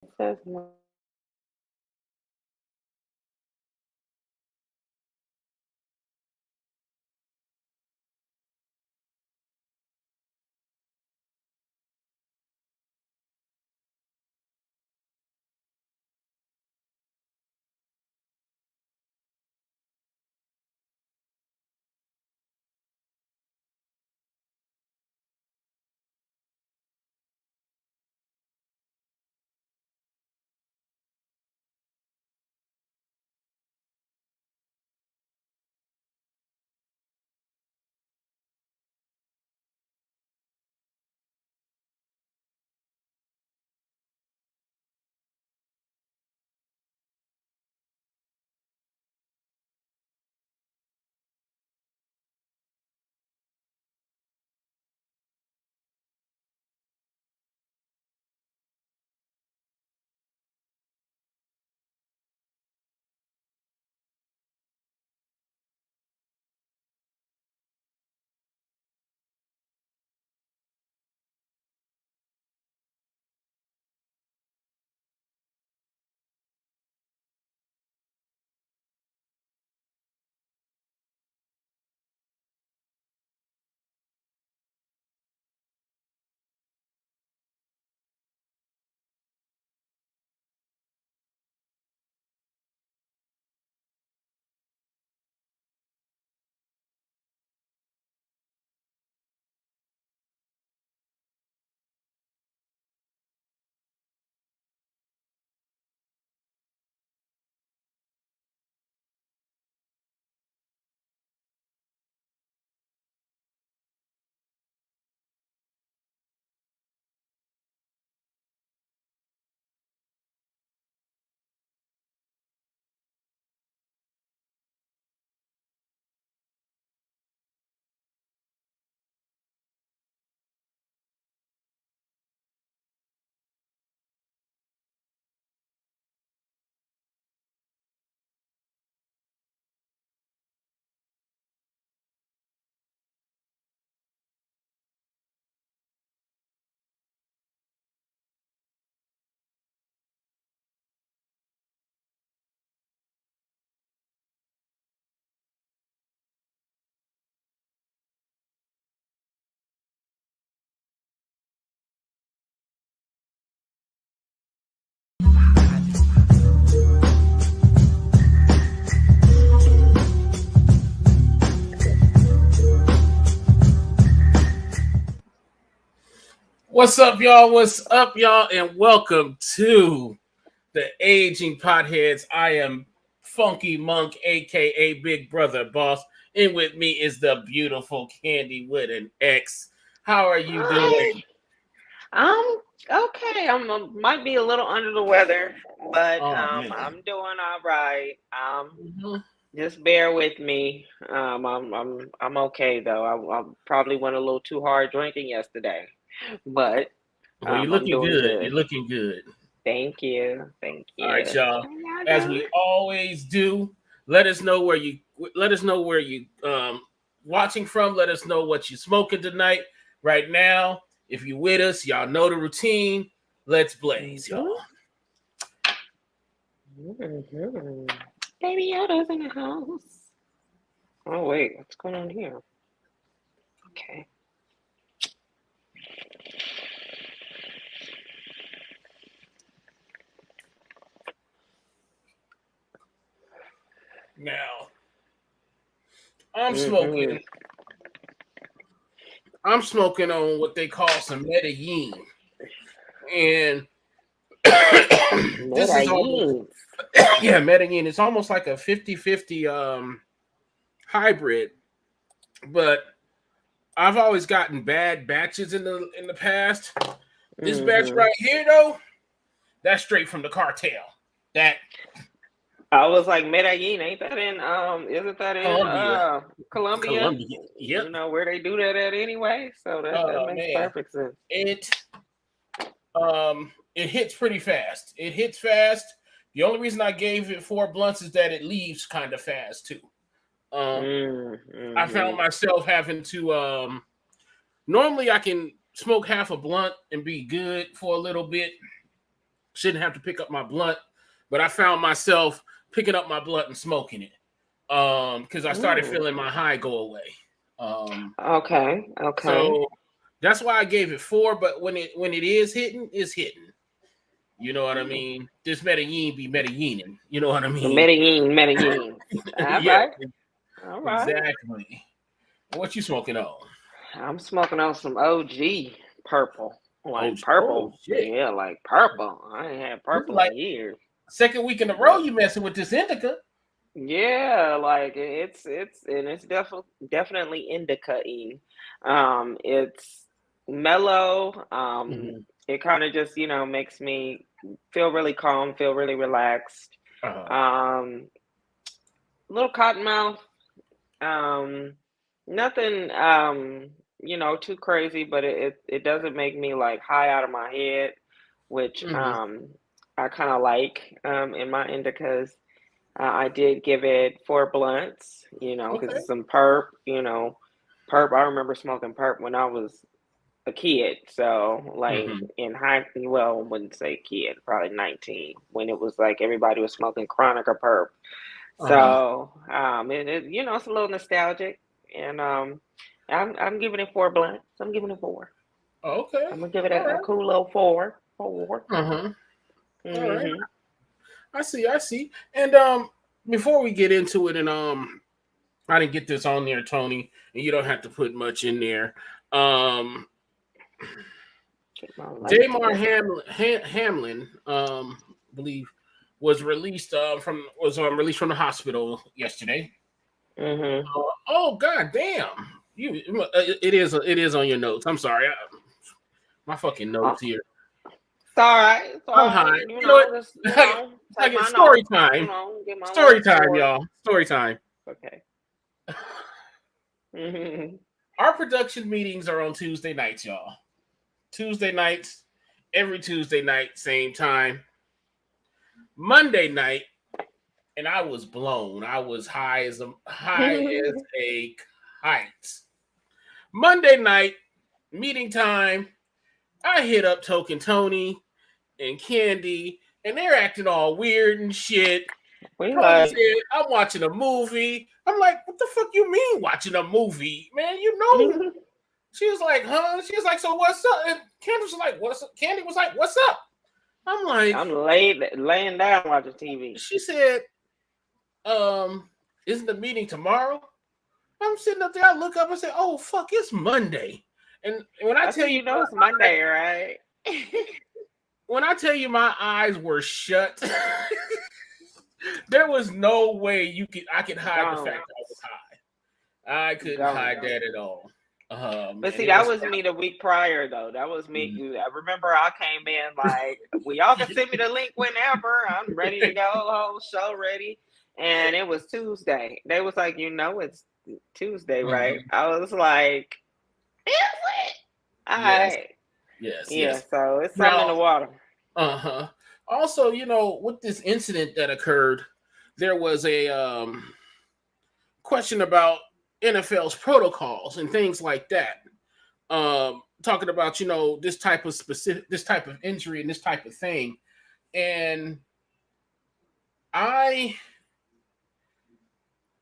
says no. What's up, y'all? What's up, y'all? And welcome to the Aging Potheads. I am Funky Monk, aka Big Brother Boss, and with me is the beautiful Candy with an X. How are you Hi. doing? I'm okay. Might be a little under the weather, but Oh man. I'm doing all right. Mhm. Just bear with me. I'm okay though. I probably went a little too hard drinking yesterday, but Well, you're I'm looking doing good. You're good. looking good. Thank you. Thank All right, you. y'all. How y'all As doing? we always do, let us know where you watching from. Let us know what you smoking tonight. Right now, if you with us, y'all know the routine. Let's blaze, y'all. Mm-hmm. Mm-hmm. Baby Yoda's in the house. Oh wait, what's going on here? Okay. Now, I'm Mm-hmm. smoking. I'm smoking on what they call some Medellin, and this is almost Medellin. yeah Medellin. It's almost like a 50-50 hybrid, but I've always gotten bad batches in the past. This batch Mm-hmm. right here, though, that's straight from the cartel. That I was like, Medellin, ain't that in isn't that in Colombia, Colombia? Colombia. Yep. You know where they do that at anyway, so that Oh makes man, perfect sense. it hits pretty fast. It hits fast. The only reason I gave it 4 blunts is that it leaves kind of fast too. Um, I found Mm-hmm. myself having to normally I can smoke half a blunt and be good for a little bit, shouldn't have to pick up my blunt, but I found myself picking up my blunt and smoking it. Because I started feeling my high go away. Okay. So that's why I gave it 4. But when it is hitting, it's hitting. You know what I mean? This Medellin be Medellining. You know what I mean? Medellin. All Yeah, right. All right. exactly. What you smoking on? I'm smoking on some OG purple. Oh, Like purple. shit! Yeah, like purple. I ain't had This is purple like in years. second week in a row you messing with this indica. Yeah, like it's definitely indica-y. It's mellow. Mm-hmm. It kind of just, makes me feel really calm, feel really relaxed. Uh-huh. Um, Little cottonmouth. Nothing too crazy, but it doesn't make me like high out of my head, which Mm-hmm. I kind of like in my indicas. I did give it 4 blunts, because Okay. it's some perp, perp. I remember smoking perp when I was a kid. So, like Mm-hmm. in well, I wouldn't say kid, probably 19, when it was like everybody was smoking chronic or perp. Uh-huh. So, it's a little nostalgic, and I'm giving it 4 blunts. I'm giving it 4. Okay. I'm gonna give it All a right. cool little 4. 4. Uh-huh. All right. Mm-hmm. I see. And before we get into it, and I didn't get this on there, Tony, and you don't have to put much in there. Get my life Damar together. Hamlin, believe, was released released from the hospital yesterday. Mm-hmm. Oh god damn! It is on your notes. I'm sorry, my fucking notes here. It's all right. It's I'm all right. high. You know what? Just I take get my story notes. time. Get my little Story time, story. y'all. Story time. Okay. Mm-hmm. Our production meetings are on Tuesday nights, y'all. Tuesday nights, every Tuesday night, same time. Monday night, and I was blown. I was high as a kite. Monday night, meeting time. I hit up Token Tony and Candy, and they're acting all weird and shit. We Brody like. said, I'm watching a movie. I'm like, what the fuck you mean watching a movie? Man, you know. She was like, huh? She was like, so what's up? And Candy was like, what's up? Candy was like, what's up? I'm like, I'm laying down watching TV. she said, isn't the meeting tomorrow? I'm sitting up there, I look up and say, oh fuck, it's Monday. And when I That's tell when you you know it's Monday, right? when I tell you my eyes were shut, there was no way I could hide the fact that I was high. I couldn't hide that at all. But And see, it that was was me the week prior, though. That was me. mm. I remember I came in like, well, y'all can send me the link whenever. I'm ready to go, whole show ready. And it was Tuesday. They was like, it's Tuesday, right? I was like, is it? All Yes. right. Yes. Yeah, so it's something in Now, the water. Also, with this incident that occurred, there was a question about NFL's protocols and things like that. Talking about this type of injury and this type of thing, and I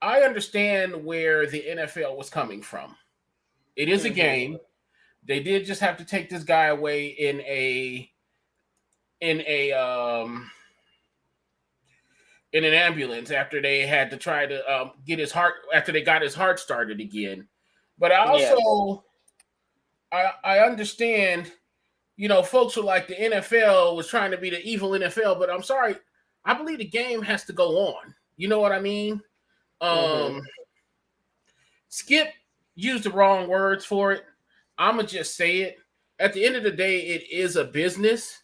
understand where the NFL was coming from. It is a game. They did just have to take this guy away in an ambulance after they had to try to get his heart after they got his heart started again. But I also I understand, folks were like the NFL was trying to be the evil NFL, but I'm sorry, I believe the game has to go on. You know what I mean? Skip used the wrong words for it. I'ma just say it. At the end of the day, it is a business,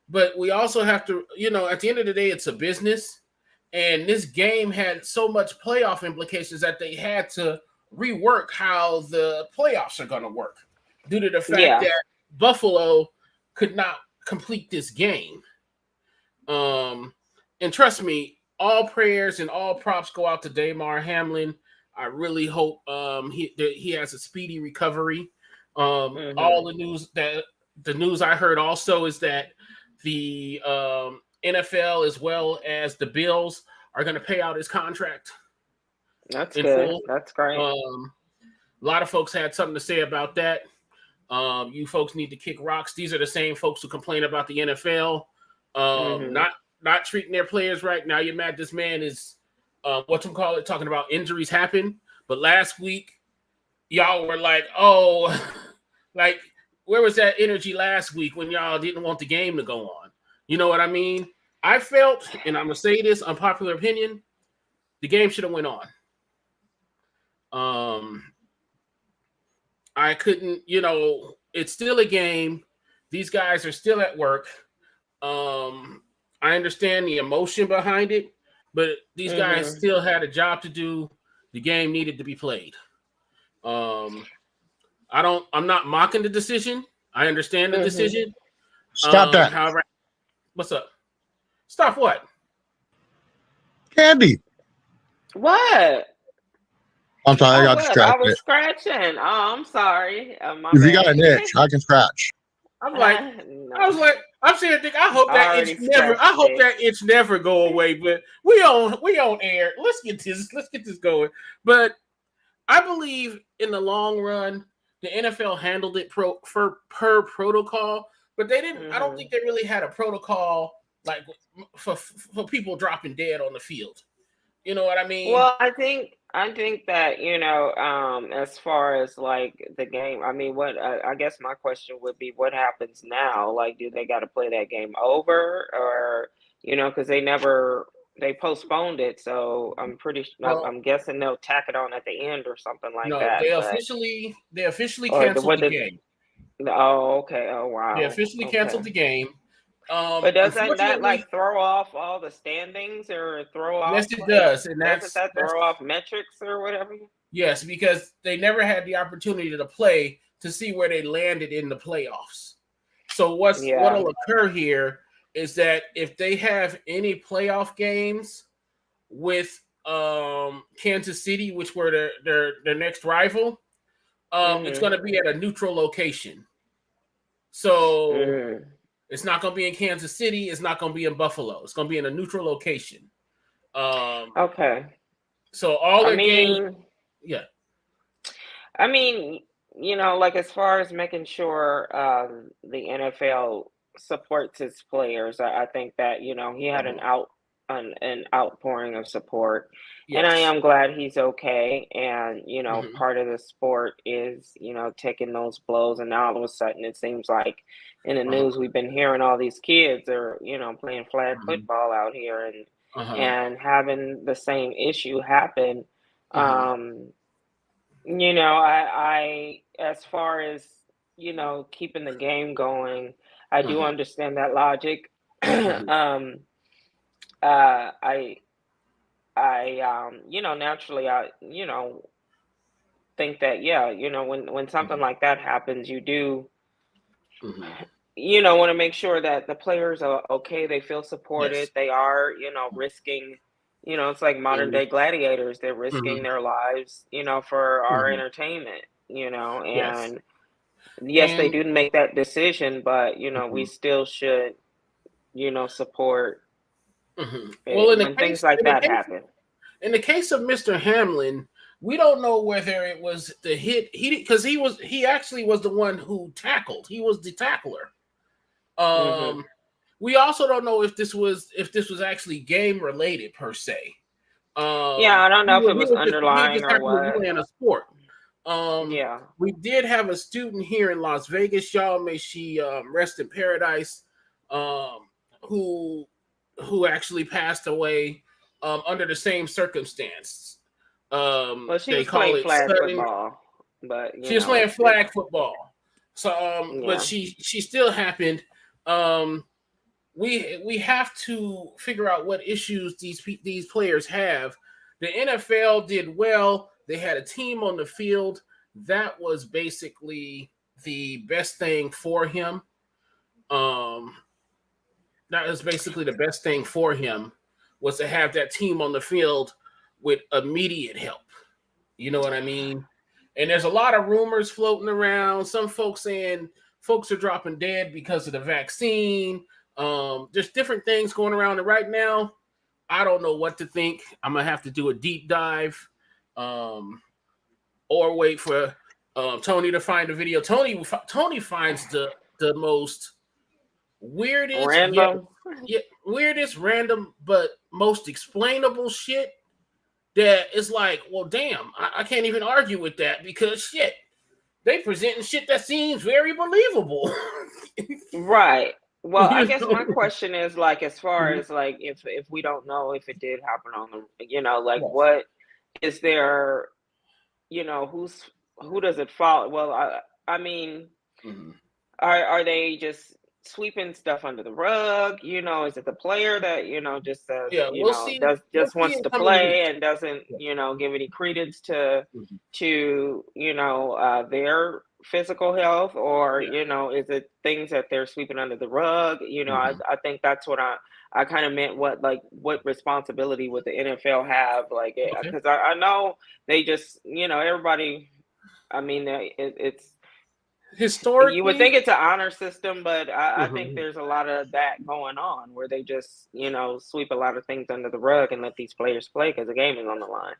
but we also have to, at the end of the day, it's a business. And this game had so much playoff implications that they had to rework how the playoffs are going to work due to the fact that Buffalo could not complete this game. And trust me, all prayers and all props go out to Damar Hamlin. I really hope he has a speedy recovery. All the news I heard also is that the NFL as well as the Bills are going to pay out his contract. That's in good. full. That's great. A lot of folks had something to say about that. You folks need to kick rocks. These are the same folks who complain about the NFL not treating their players right. Now you're mad this man is talking about injuries happen. But last week, y'all were like, oh, like, where was that energy last week when y'all didn't want the game to go on? You know what I mean? I felt, and I'm going to say this, unpopular opinion, the game should have went on. I couldn't, it's still a game. These guys are still at work. I understand the emotion behind it, but these guys still had a job to do. The game needed to be played. I'm not mocking the decision. I understand the decision. Stop that. However, what's up? Stop what? Candy. What? I'm sorry, I got distracted. I was scratching. Oh, I'm sorry. If you got an itch, I can scratch. I'm saying, Dick, I hope that itch never go away. But we on air. Let's get this going. But I believe in the long run, the NFL handled it per protocol, but they didn't. I don't think they really had a protocol like for people dropping dead on the field. You know what I mean? Well, I think that, as far as like the game, I mean, I guess my question would be, what happens now? Like, do they got to play that game over, or because they postponed it, so I'm I'm guessing they'll tack it on at the end or something like that. They officially canceled the game. Oh, okay. Oh, wow. They officially canceled the game. But doesn't that like throw off all the standings or throw off? Yes, it does, and doesn't that throw off metrics or whatever? Yes, because they never had the opportunity to play to see where they landed in the playoffs. So what'll occur here is that if they have any playoff games with Kansas City, which were their next rival, it's going to be at a neutral location. So. It's not going to be in Kansas City. It's not going to be in Buffalo. It's going to be in a neutral location. Okay. So all their games, yeah. I mean, like as far as making sure the NFL supports its players, I think that he had an outpouring of support, and I am glad he's okay. And part of the sport is taking those blows, and now all of a sudden it seems like in the news we've been hearing all these kids are playing flag football out here and having the same issue happen. I as far as keeping the game going, I do understand that logic. Naturally, I think that when something like that happens, you do want to make sure that the players are okay, they feel supported. Yes. They are risking it's like modern day gladiators. They're risking their lives for our entertainment, and yes, they do make that decision, but we still should support when things like that happen. In the case of Mr. Hamlin, we don't know whether it was the hit because he actually was the one who tackled. He was the tackler. We also don't know if this was actually game related per se. I don't know if it was underlying or what. In a sport. We did have a student here in Las Vegas, y'all. May she rest in paradise. Who actually passed away under the same circumstance. Well, she was playing flag football, but she was playing flag football. So, but she still happened. We have to figure out what issues these players have. The NFL did well. They had a team on the field. That was basically the best thing for him. That was basically the best thing for him was to have that team on the field with immediate help. You know what I mean? And there's a lot of rumors floating around. Some folks saying folks are dropping dead because of the vaccine. There's different things going around, and right now, I don't know what to think. I'm gonna have to do a deep dive, or wait for Tony to find the video. Tony finds the most weirdest, Random. weirdest, random, but most explainable shit. That is like, well, damn, I can't even argue with that because shit, they presenting shit that seems very believable. Right. Well, I guess know? my question is like, as far Mhm. as like, if we don't know if it did happen on the, like, Yes. what is there, who does it fall? Well, I mean, Mhm. are they just sweeping stuff under the rug? Is it the player that just says, Yeah, we'll see. does We'll just see wants in to coming play weeks. and doesn't Yeah. give any credence to Mhm. their physical health, or Yeah. is it things that they're sweeping under the rug? Mhm. I think that's what I kind of meant. What responsibility would the NFL have? Like, Okay. because I know they just everybody. I mean, it's you would Historically, think it's an honor system, but I think Mhm. there's a lot of that going on where they just, sweep a lot of things under the rug and let these players play because the game is on the line.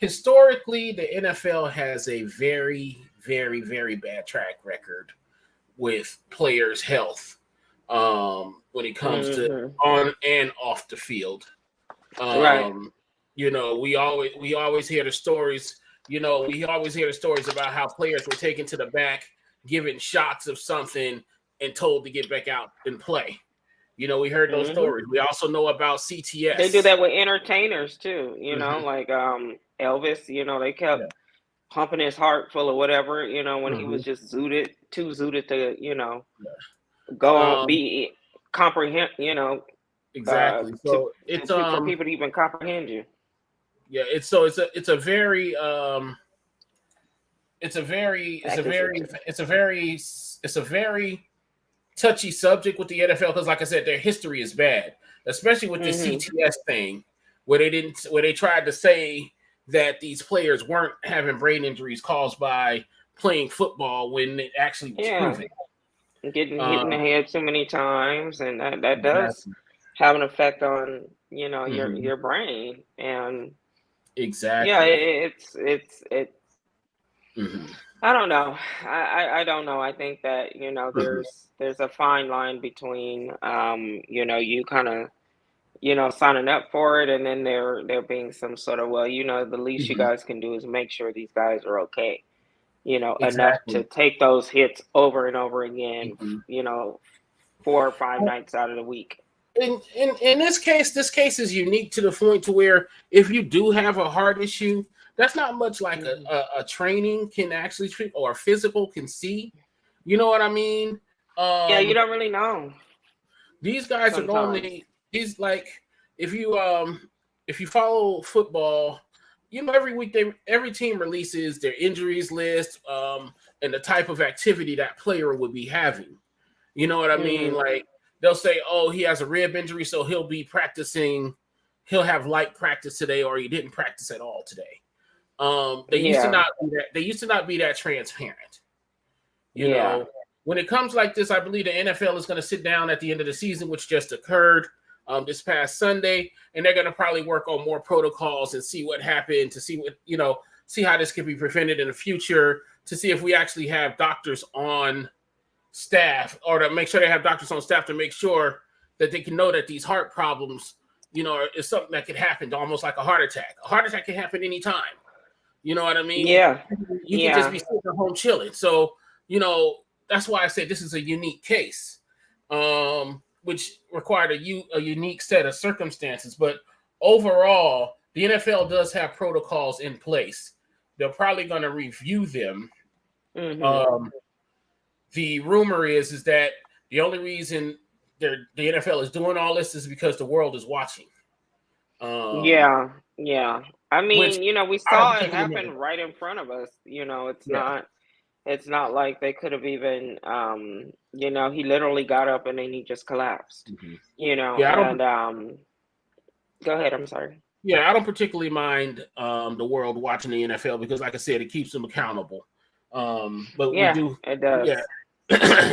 historically, the NFL has a very, very, very bad track record with players' health when it comes to Mm-hmm. on and off the field. Right. We always hear the stories. We always hear the stories about how players were taken to the back, given shots of something, and told to get back out and play. We heard those Mm-hmm. stories. We also know about They do CTS. that with entertainers too, Mhm. like Elvis, they kept Yeah. pumping his heart full of whatever, when he was Mhm. just too zooted to, Yeah. go on, Um, be comprehend, exactly. to So it's for people to even comprehend you. yeah, it's a very touchy subject with the NFL because, like I said, their history is bad, especially with the Mm-hmm. CTS thing, where they tried to say that these players weren't having brain injuries caused by playing football when it actually was Yeah. proven. Getting hit in the Um, head too many times, and that does exactly. have an effect on Mhm. your brain. And yeah, Exactly. it's Mhm. I don't know. I don't know. I think that Mhm. there's a fine line between you kind of signing up for it, and then there being some sort of, well, the least you Mhm. guys can do is make sure these guys are okay, enough to Exactly. take those hits over and over again, Mhm. 4 or 5 nights out of the week. In this case is unique to the point to where if you do have a heart issue, that's not much like Mhm. a training can actually treat or a physical can see. You know what I mean? Yeah, you Um, don't really know these guys are sometimes. normally these like if you if you follow football, every week every team releases their injuries list and the type of activity that player would be having. You know what I mean? Hmm. Like they'll say, "Oh, he has a rib injury, so he'll be practicing. He'll have light practice today, or he didn't practice at all today." They used to Yeah, not be that. They used to not be that transparent. You yeah, know, when it comes like this, I believe the NFL is going to sit down at the end of the season, which just occurred this past Sunday, and they're going to probably work on more protocols and see what happened to see what see how this can be prevented in the future. To see if we actually have doctors on staff or to make sure they have doctors on staff to make sure that they can know that these heart problems, is something that could happen, almost like a heart attack. A heart attack can happen anytime. You know what I mean? yeah, You could just yeah. be sitting at home chilling. So, that's why I say this is a unique case, which required a unique set of circumstances. But overall, the NFL does have protocols in place. They're probably going to review them. Hmm. Um, the rumor is that the only reason the NFL is doing all this is because the world is watching. Um, Yeah, yeah. I which mean, we I don't saw it particularly know happen about. right in front of us. Yeah. It's not like they could have even, he literally got up and then he just collapsed, Mhm. Yeah, I don't. and go ahead. I'm sorry. Yeah, I don't particularly mind the world watching the NFL because, like I said, it keeps them accountable. But we Yeah, do, it does. yeah.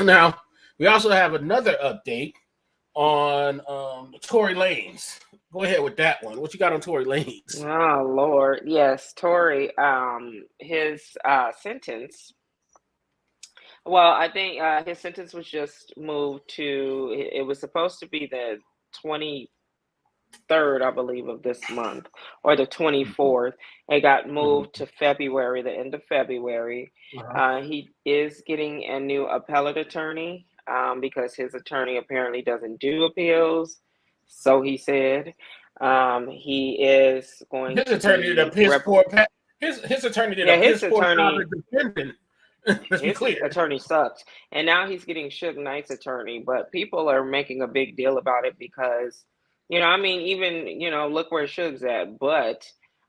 Now we also have another update. on Tory Lanez. Go ahead with that one. What you got on Tory Lanez? Oh Lord, yes, Tory. His sentence. Well, I think his sentence was just moved to. It was supposed to be the 23rd, I believe, of this month, or the 24th. It got moved to February, the end of February. He is getting a new appellate attorney because his attorney apparently doesn't do appeals. So he said he is going His to attorney did a piss poor. His attorney did a piss poor job at defending. Let's be clear. Attorney sucks, and now he's getting Suge Knight's attorney. But people are making a big deal about it because, I mean, even look where Suge's at. But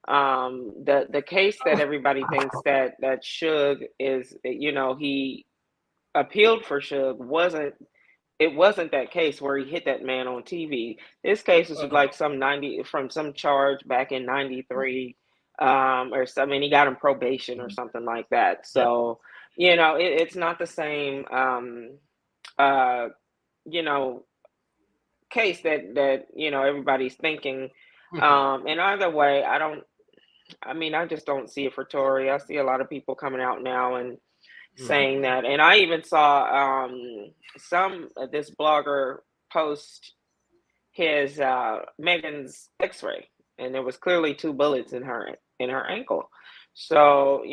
the case that everybody thinks that Suge is, he appealed for Suge wasn't that case where he hit that man on TV. This case is like some charge back in '93, or something. He got him probation or something like that. So. It's not the same, case that everybody's thinking. And either way, I just don't see it for Tory. I see a lot of people coming out now and saying that. And I even saw this blogger post his Megan's X-ray, and there was clearly 2 bullets in her ankle. So,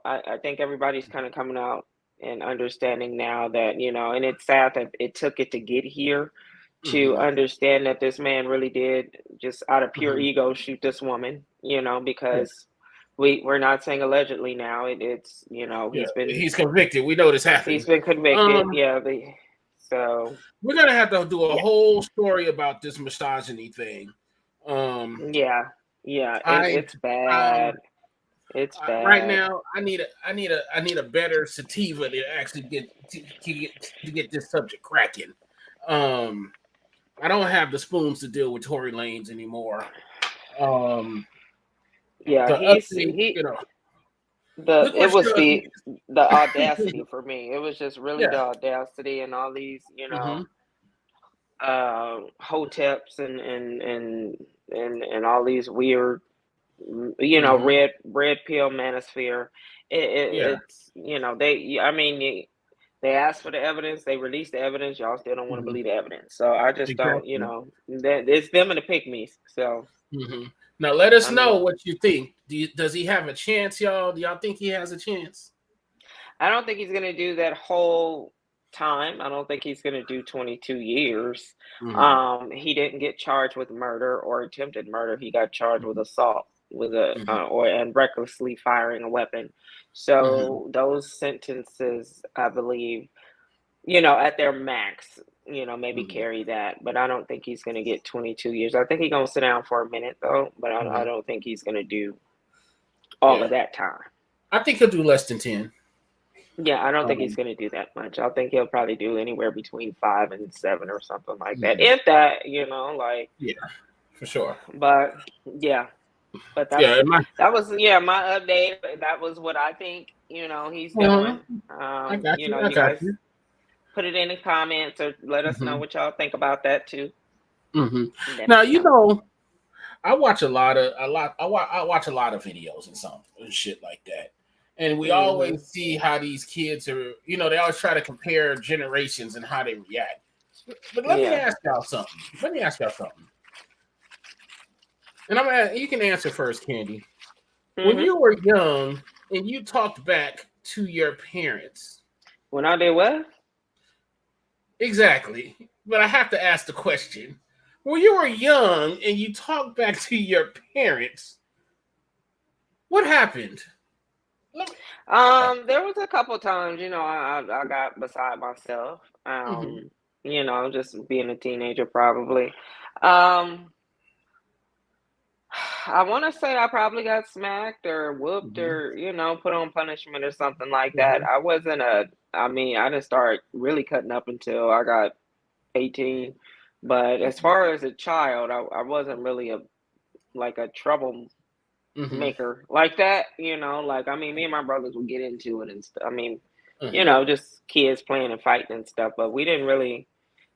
I think everybody's kind of coming out and understanding now that, and it's sad that it took it to get here to understand that this man really did just out of pure ego shoot this woman, because we're not saying allegedly now. It's, he's convicted. We know this happened. He's been convicted. So we're going to have to do a whole story about this misogyny thing. It's bad. It's bad. Right now, I need a better sativa to actually get this subject cracking. I don't have the spoons to deal with Tory Lanez anymore. It was the audacity for me. It was just really the audacity and all these, hoteps and all these weird, red pill manosphere. It's they asked for the evidence, they released the evidence, y'all still don't want to believe the evidence. So I just don't, that it's them and the pygmies. So now let us know what you think. Does he have a chance, y'all? Do y'all think he has a chance? I don't think he's gonna do that whole time. I don't think he's gonna do 22 years. He didn't get charged with murder or attempted murder. He got charged with assault with and recklessly firing a weapon. So those sentences, I believe, at their max, maybe carry that. But I don't think he's going to get 22 years. I think he's going to sit down for a minute though. But I don't think he's going to do all of that time. I think he'll do less than 10. Yeah, I don't think he's going to do that much. I think he'll probably do anywhere between 5 and 7 or something like that. If that, for sure. But But that was my update. That was what I think he's doing. You guys put it in the comments or let us know what y'all think about that too. Now I watch a lot of videos and shit like that, and we always see how these kids are. They always try to compare generations and how they react. But let me ask y'all something. And you can answer first, Candy. When you were young and you talked back to your parents. When I did what? Exactly. But I have to ask the question. When you were young and you talked back to your parents, what happened? There was a couple times, I got beside myself. Just being a teenager probably. I want to say I probably got smacked or whooped or, put on punishment or something like that. I didn't start really cutting up until I got 18. But as far as a child, I wasn't really a trouble maker like that, me and my brothers would get into it and stuff. Just kids playing and fighting and stuff, but we didn't really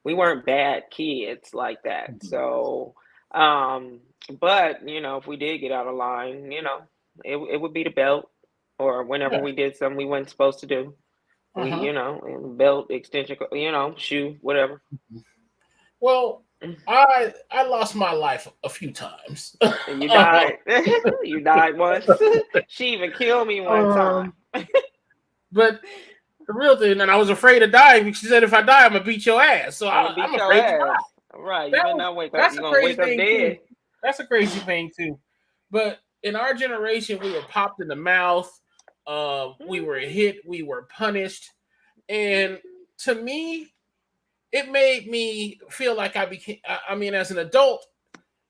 we weren't bad kids like that. So, but if we did get out of line, it would be the belt, or whenever Yeah. we did something we weren't supposed to do. We, belt, extension, shoe, whatever. Well, I lost my life a few times. And you died. You died once. She even killed me one time. But the real thing, and I was afraid of dying because she said, if I die, I'm gonna beat your ass. So I'm afraid to die. Right. You better not wake up. That's You're a gonna crazy wake up thing dead. too. That's a crazy thing too. But in our generation, we were popped in the mouth. We were hit. We were punished. And to me, it made me feel like I became. I mean, as an adult,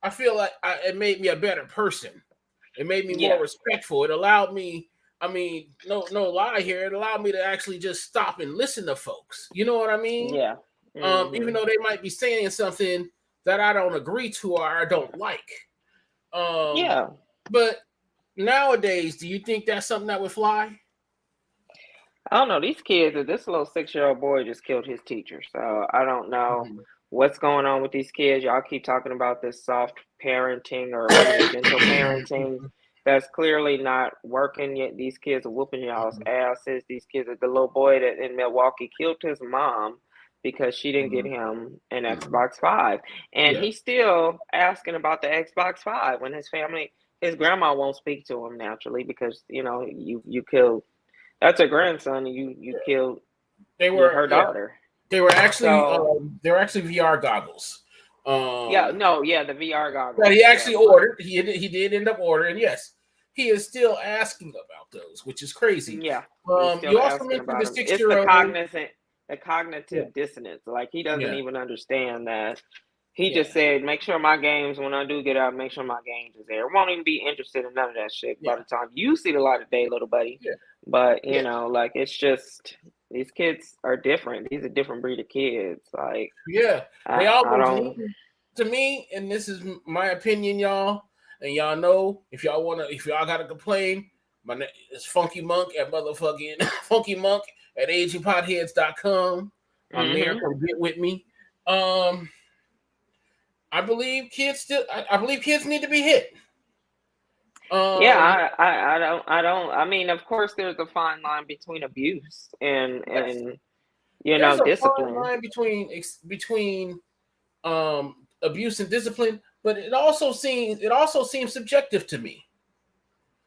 I feel like it made me a better person. It made me more respectful. It allowed me. I mean, no lie here. It allowed me to actually just stop and listen to folks. You know what I mean? Yeah. Even though they might be saying something that I don't agree to or I don't like. But nowadays, do you think that's something that would fly? I don't know. These kids, this little 6-year-old boy just killed his teacher. So I don't know what's going on with these kids. Y'all keep talking about this soft parenting or gentle parenting. That's clearly not working yet. These kids are whooping y'all's asses. These kids are the little boy that in Milwaukee killed his mom because she didn't get him an Xbox 5. And he's still asking about the Xbox 5 when his grandma won't speak to him naturally because, you killed. That's her grandson. You killed. Her daughter. They were actually VR goggles. The VR goggles. That he actually ordered. He did end up ordering. Yes, he is still asking about those, which is crazy. Yeah. You also mentioned the 6-year-old. It's the cognitive dissonance. Like he doesn't even understand that. He just said, make sure my games, when I do get out, make sure my games is there. Won't even be interested in none of that shit by the time you see the light of day, little buddy. Yeah. But, like, it's just, these kids are different. These are different breed of kids. Like, they all to me, and this is my opinion, y'all, and y'all know, if y'all got to complain, my name is Funky Monk at motherfucking Funky Monk at agingpotheads.com. I'm there. Come get with me. I believe kids need to be hit. I mean, of course, there's a fine line between abuse and discipline. There's a fine line between abuse and discipline, but it also seems subjective to me.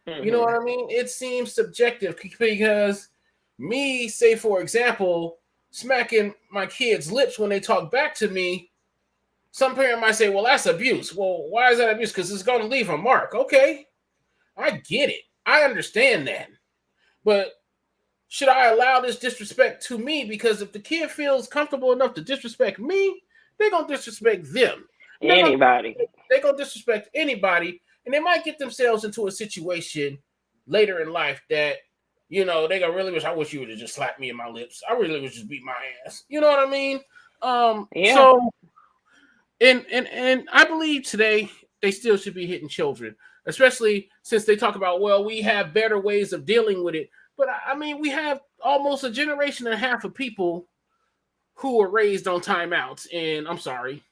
You know what I mean? It seems subjective because me, say for example, smacking my kids' lips when they talk back to me. Some parent might say, well, that's abuse. Well, why is that abuse? Because it's going to leave a mark. Okay, I get it. I understand that. But should I allow this disrespect to me? Because if the kid feels comfortable enough to disrespect me, they're going to disrespect them. Anybody. They're going to disrespect anybody. And they might get themselves into a situation later in life that, they're going to really wish, I wish you would have just slapped me in my lips. I really would just beat my ass. You know what I mean? So... And I believe today they still should be hitting children, especially since they talk about, well, we have better ways of dealing with it. But I mean, we have almost a generation and a half of people who were raised on timeouts. And I'm sorry,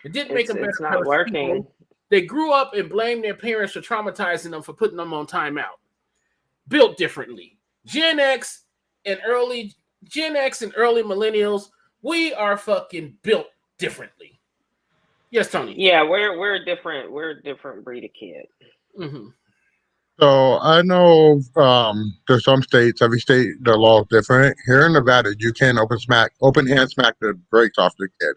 it didn't make them better. It's not working. People. They grew up and blamed their parents for traumatizing them for putting them on timeout. Built differently. Gen X and early millennials, we are fucking built differently. Yes, Tony. Yeah, we're a different breed of kid. So I know there's some states, every state, the law is different. Here in Nevada, you can't open hand smack the brakes off the kid.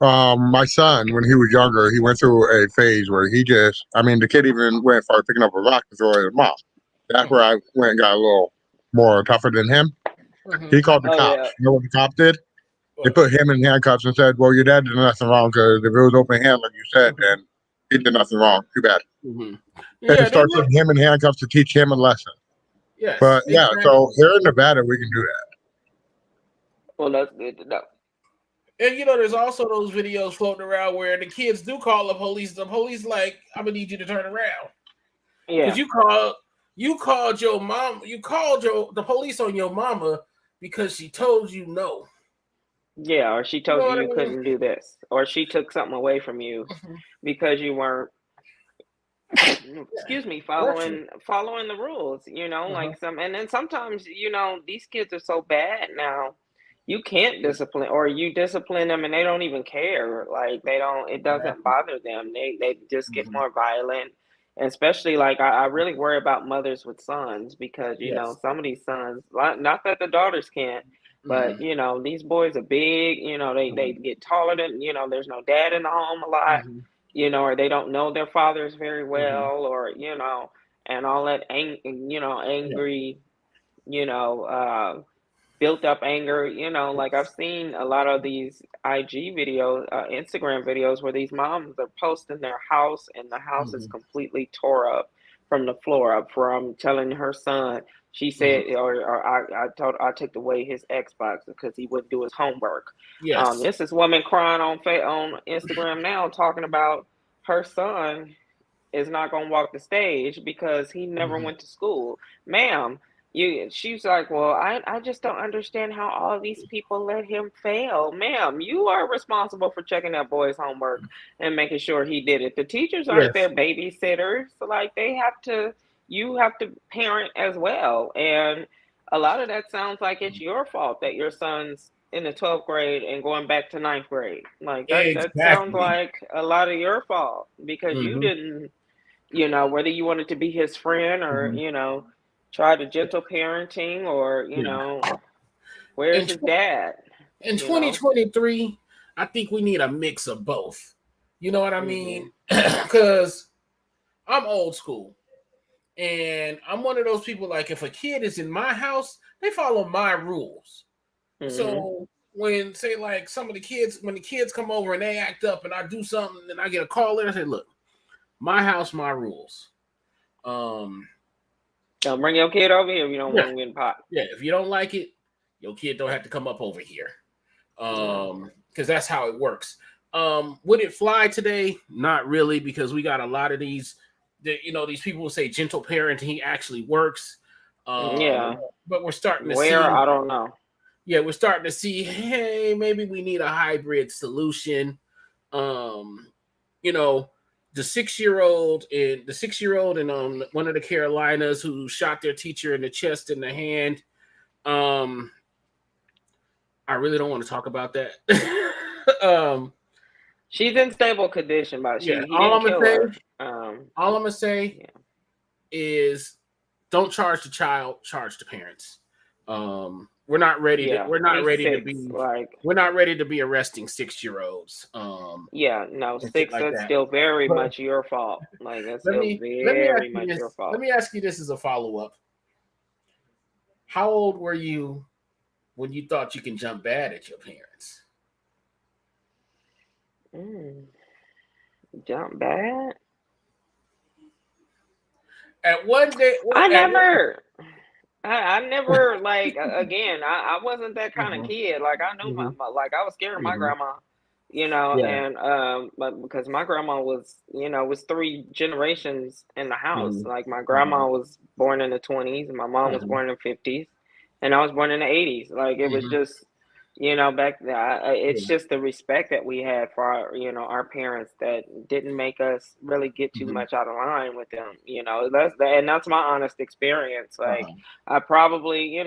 My son, when he was younger, he went through a phase where the kid even went and started picking up a rock to throw at his mom. That's where I went and got a little more tougher than him. He called the cops. Yeah. You know what the cop did? They put him in handcuffs and said, well, your dad did nothing wrong because if it was open hand, like you said, then he did nothing wrong. Too bad. They start putting him in handcuffs to teach him a lesson. Yes, but so here in Nevada, we can do that. Well, that's good to know. And there's also those videos floating around where the kids do call the police. The police like, I'm gonna need you to turn around. Yeah. Because you called your mom. You called the police on your mama because she told you no. Yeah, or she You told know you what I you mean? couldn't do this, or she took something away from you because you weren't, excuse me, Bless you. following the rules, Uh-huh. like and then sometimes, these kids are so bad now. You can't discipline, or you discipline them and they don't even care. Like they don't, it doesn't Exactly. bother them. They just get Mhm. more violent. And especially like I really worry about mothers with sons because Yes. some of these sons, not that the daughters can't, but Mhm. these boys are big, they Mhm. get taller than, there's no dad in the home a lot, Mhm. or they don't know their fathers very Mhm. well, or and all that Yeah. angry, you know, built up anger. Like I've seen a lot of these IG videos, Instagram videos where these moms are posting their house and the house is Mhm. completely tore up from the floor up from telling her son. She Mhm. said, or I took away his Xbox because he wouldn't do his homework. Yes. This is woman crying on Instagram now talking about her son is not going to walk the stage because he never Mhm. went to school. Ma'am, she's like, well, I just don't understand how all these people let him fail. Ma'am, you are responsible for checking that boy's homework and making sure he did it. The teachers aren't Yes. their babysitters. So like you have to parent as well. And a lot of that sounds like it's your fault that your son's in the 12th grade and going back to ninth grade. Like that sounds Exactly. like a lot of your fault because you Mhm. didn't, whether you wanted to be his friend or, Mhm. try to gentle parenting or, Yeah. where's In his dad, in you know? 2023, I think we need a mix of both. You know what I Hmm. mean? Because I'm old school. And I'm one of those people like if a kid is in my house, they follow my rules. Hmm. So when say like some of the kids, when the kids come over and they act up and I do something and I get a call there, I say, look, my house, my rules. Um, Don't bring your kid over here if you don't yeah, want him getting pot. yeah. If you don't like it, your kid don't have to come up over here. Yeah. Because that's how it works. Would it fly today? Not really, because we got a lot of these. These people will say gentle parenting actually works. Yeah. But we're starting to Where? see, I don't know. yeah, we're starting to see, hey, maybe we need a hybrid solution. Um, you know, the 6-year-old and one of the Carolinas who shot their teacher in the chest and the hand. Um, I really don't want to talk about that. um, She's in stable condition, but yeah, he didn't kill her. all I'm gonna say Yeah. is don't charge the child, charge the parents. We're not ready to Yeah. we're not He's ready to 6. be Like, we're not ready to be arresting 6-year-olds yeah, no, and shit 6, like that's that. still very But much your fault. Like, that's let still me let me ask very you much your this. Let fault. me ask you this as a follow-up. How old were you when you thought you can jump bad at your parents? Mm, jump bad? At one day, I at one. never, I never like again. I wasn't that kind of Mhm, kid. Like I knew mhm, like I was scared of my mhm. grandma, Yeah. and but because my grandma was, was 3 generations in the house. Mhm, Like my mhm, grandma was born in the 20s, and my mom was mhm, born in the 50s, and I was born in the 80s. Like it was mhm. just. Back then, it's Yeah. just the respect that we had for our parents that didn't make us really get too Mhm. much out of line with them. And that's my honest experience. Like Uh-huh. I probably,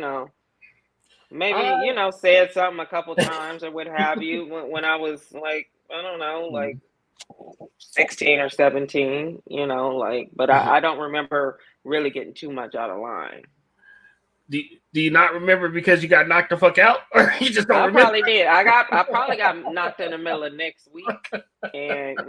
maybe, I said something a couple times or what have you when I was like, I don't know, like mhm, 16 or 17, like, but mhm. I don't remember really getting too much out of line. Do you not remember because you got knocked the fuck out, or you just don't I remember? probably did. I probably got knocked in the middle of next week. And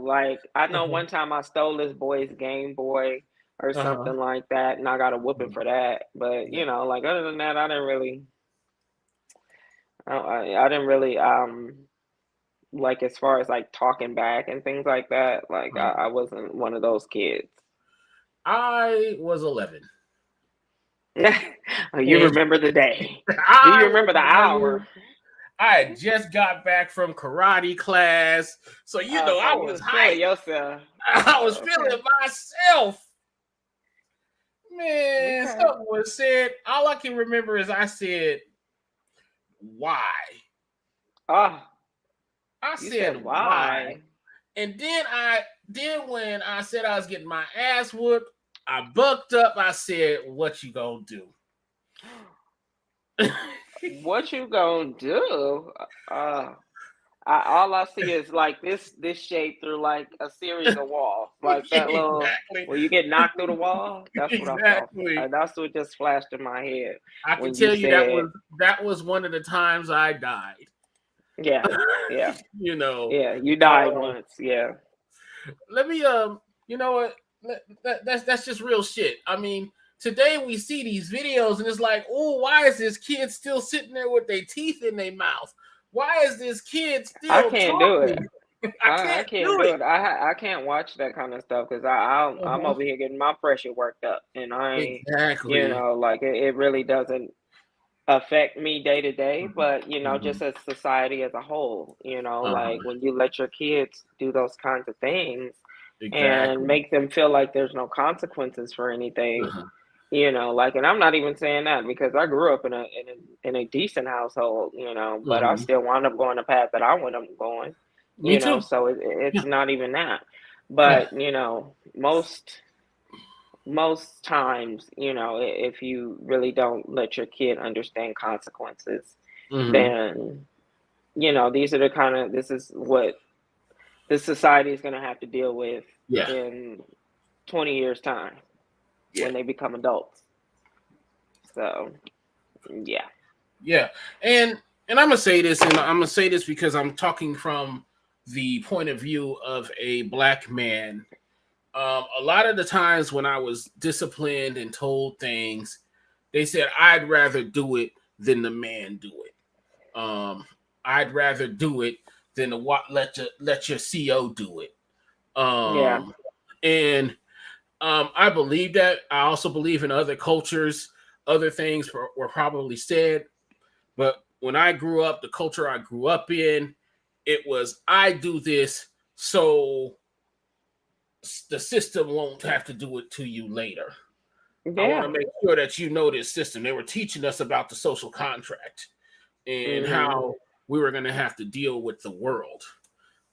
like I know Uh-huh. one time I stole this boy's Game Boy or Uh-huh. something like that, and I got a whooping Mhm. for that. But Yeah. like other than that, I didn't really like as far as like talking back and things like that. Like Uh-huh. I wasn't one of those kids. I was 11. You And remember the day? Do you I was remember the 11. hour? I had just got back from karate class, so Oh, so I you was was feeling hyped. yourself. I was Okay. feeling myself. Man, Okay. something was said. All I can remember is I said, "Why?" Oh, I you said, said why? why? And then when I said I was getting my ass whooped, I bucked up. I said, what you gonna do? What you gonna do? Uh, all I see is like this shape through like a series of walls, like that little Exactly. where you get knocked through the wall. That's what I saw. Exactly. That's what just flashed in my head I can when you tell you said, that was one of the times I died. "Yeah, yeah, You know. yeah." You died once. Yeah. Let me you know what? That's just real shit. I mean, today we see these videos and it's like, oh, why is this kid still sitting there with their teeth in their mouth? Why is this kid I still can't do talking? it. I I can't can't do do it. it. I can't watch that kind of stuff because I'm Uh-huh. over here getting my pressure worked up, and I ain't, Exactly. like it really doesn't affect me day to day, but Mhm. just as society as a whole, Uh-huh. like when you let your kids do those kinds of things and Exactly. make them feel like there's no consequences for anything, Uh-huh. like, and I'm not even saying that because I grew up in a decent household, but I Mhm. still wound up going the path that I wound up going, Me too. so it's Yeah. not even that. Yeah. But, most times, if you really don't let your kid understand consequences, Mhm. then, this is what this society is going to have to deal with Yeah. in 20 years' time Yeah. when they become adults. So, yeah. Yeah. And I'm gonna say this, and I'm gonna say this because I'm talking from the point of view of a black man. A lot of the times when I was disciplined and told things, they said I'd rather do it than the man do it. I'd rather do it than to let your CO do it. Yeah. And I believe that. I also believe in other cultures, other things were probably said. But when I grew up, the culture I grew up in, it was I do this so the system won't have to do it to you later. I want Yeah. to make sure that you know this system. They were teaching us about the social contract and Mhm. how we were going to have to deal with the world,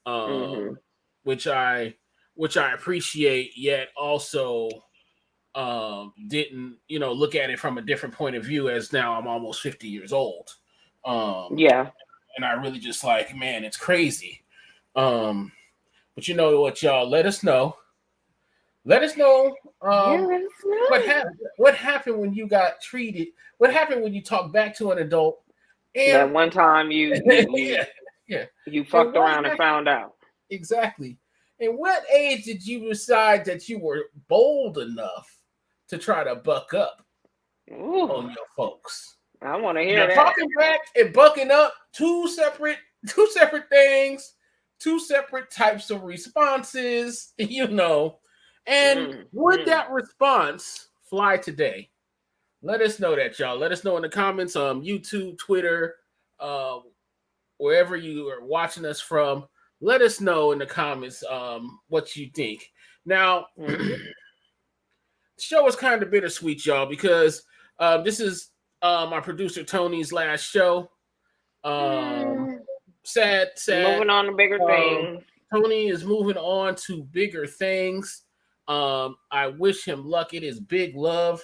um, Mhm. which I appreciate. Yet also didn't look at it from a different point of view. As now I'm almost 50 years old, um, Yeah. and I really just like, man, it's crazy. Um, but you know what, y'all? Let us know. Let us know Yeah, let us know. what happened when you got treated. What happened when you talked back to an adult? That And one time yeah, yeah. you And fucked what around and found out. exactly? And what age did you decide that you were bold enough to try to buck up Ooh, on your folks? I want to hear Now, that. talking back and bucking up, two separate things, two separate types of responses, And would Mm. that response fly today? Let us know that, y'all. Let us know in the comments on YouTube, Twitter, uh, wherever you are watching us from. Let us know in the comments what you think. Now, Mhm. the show is kind of bittersweet, y'all, because this is my producer Tony's last show. Um, Mm. sad. Moving on to bigger Um, things. Tony is moving on to bigger things. I wish him luck. It is big love.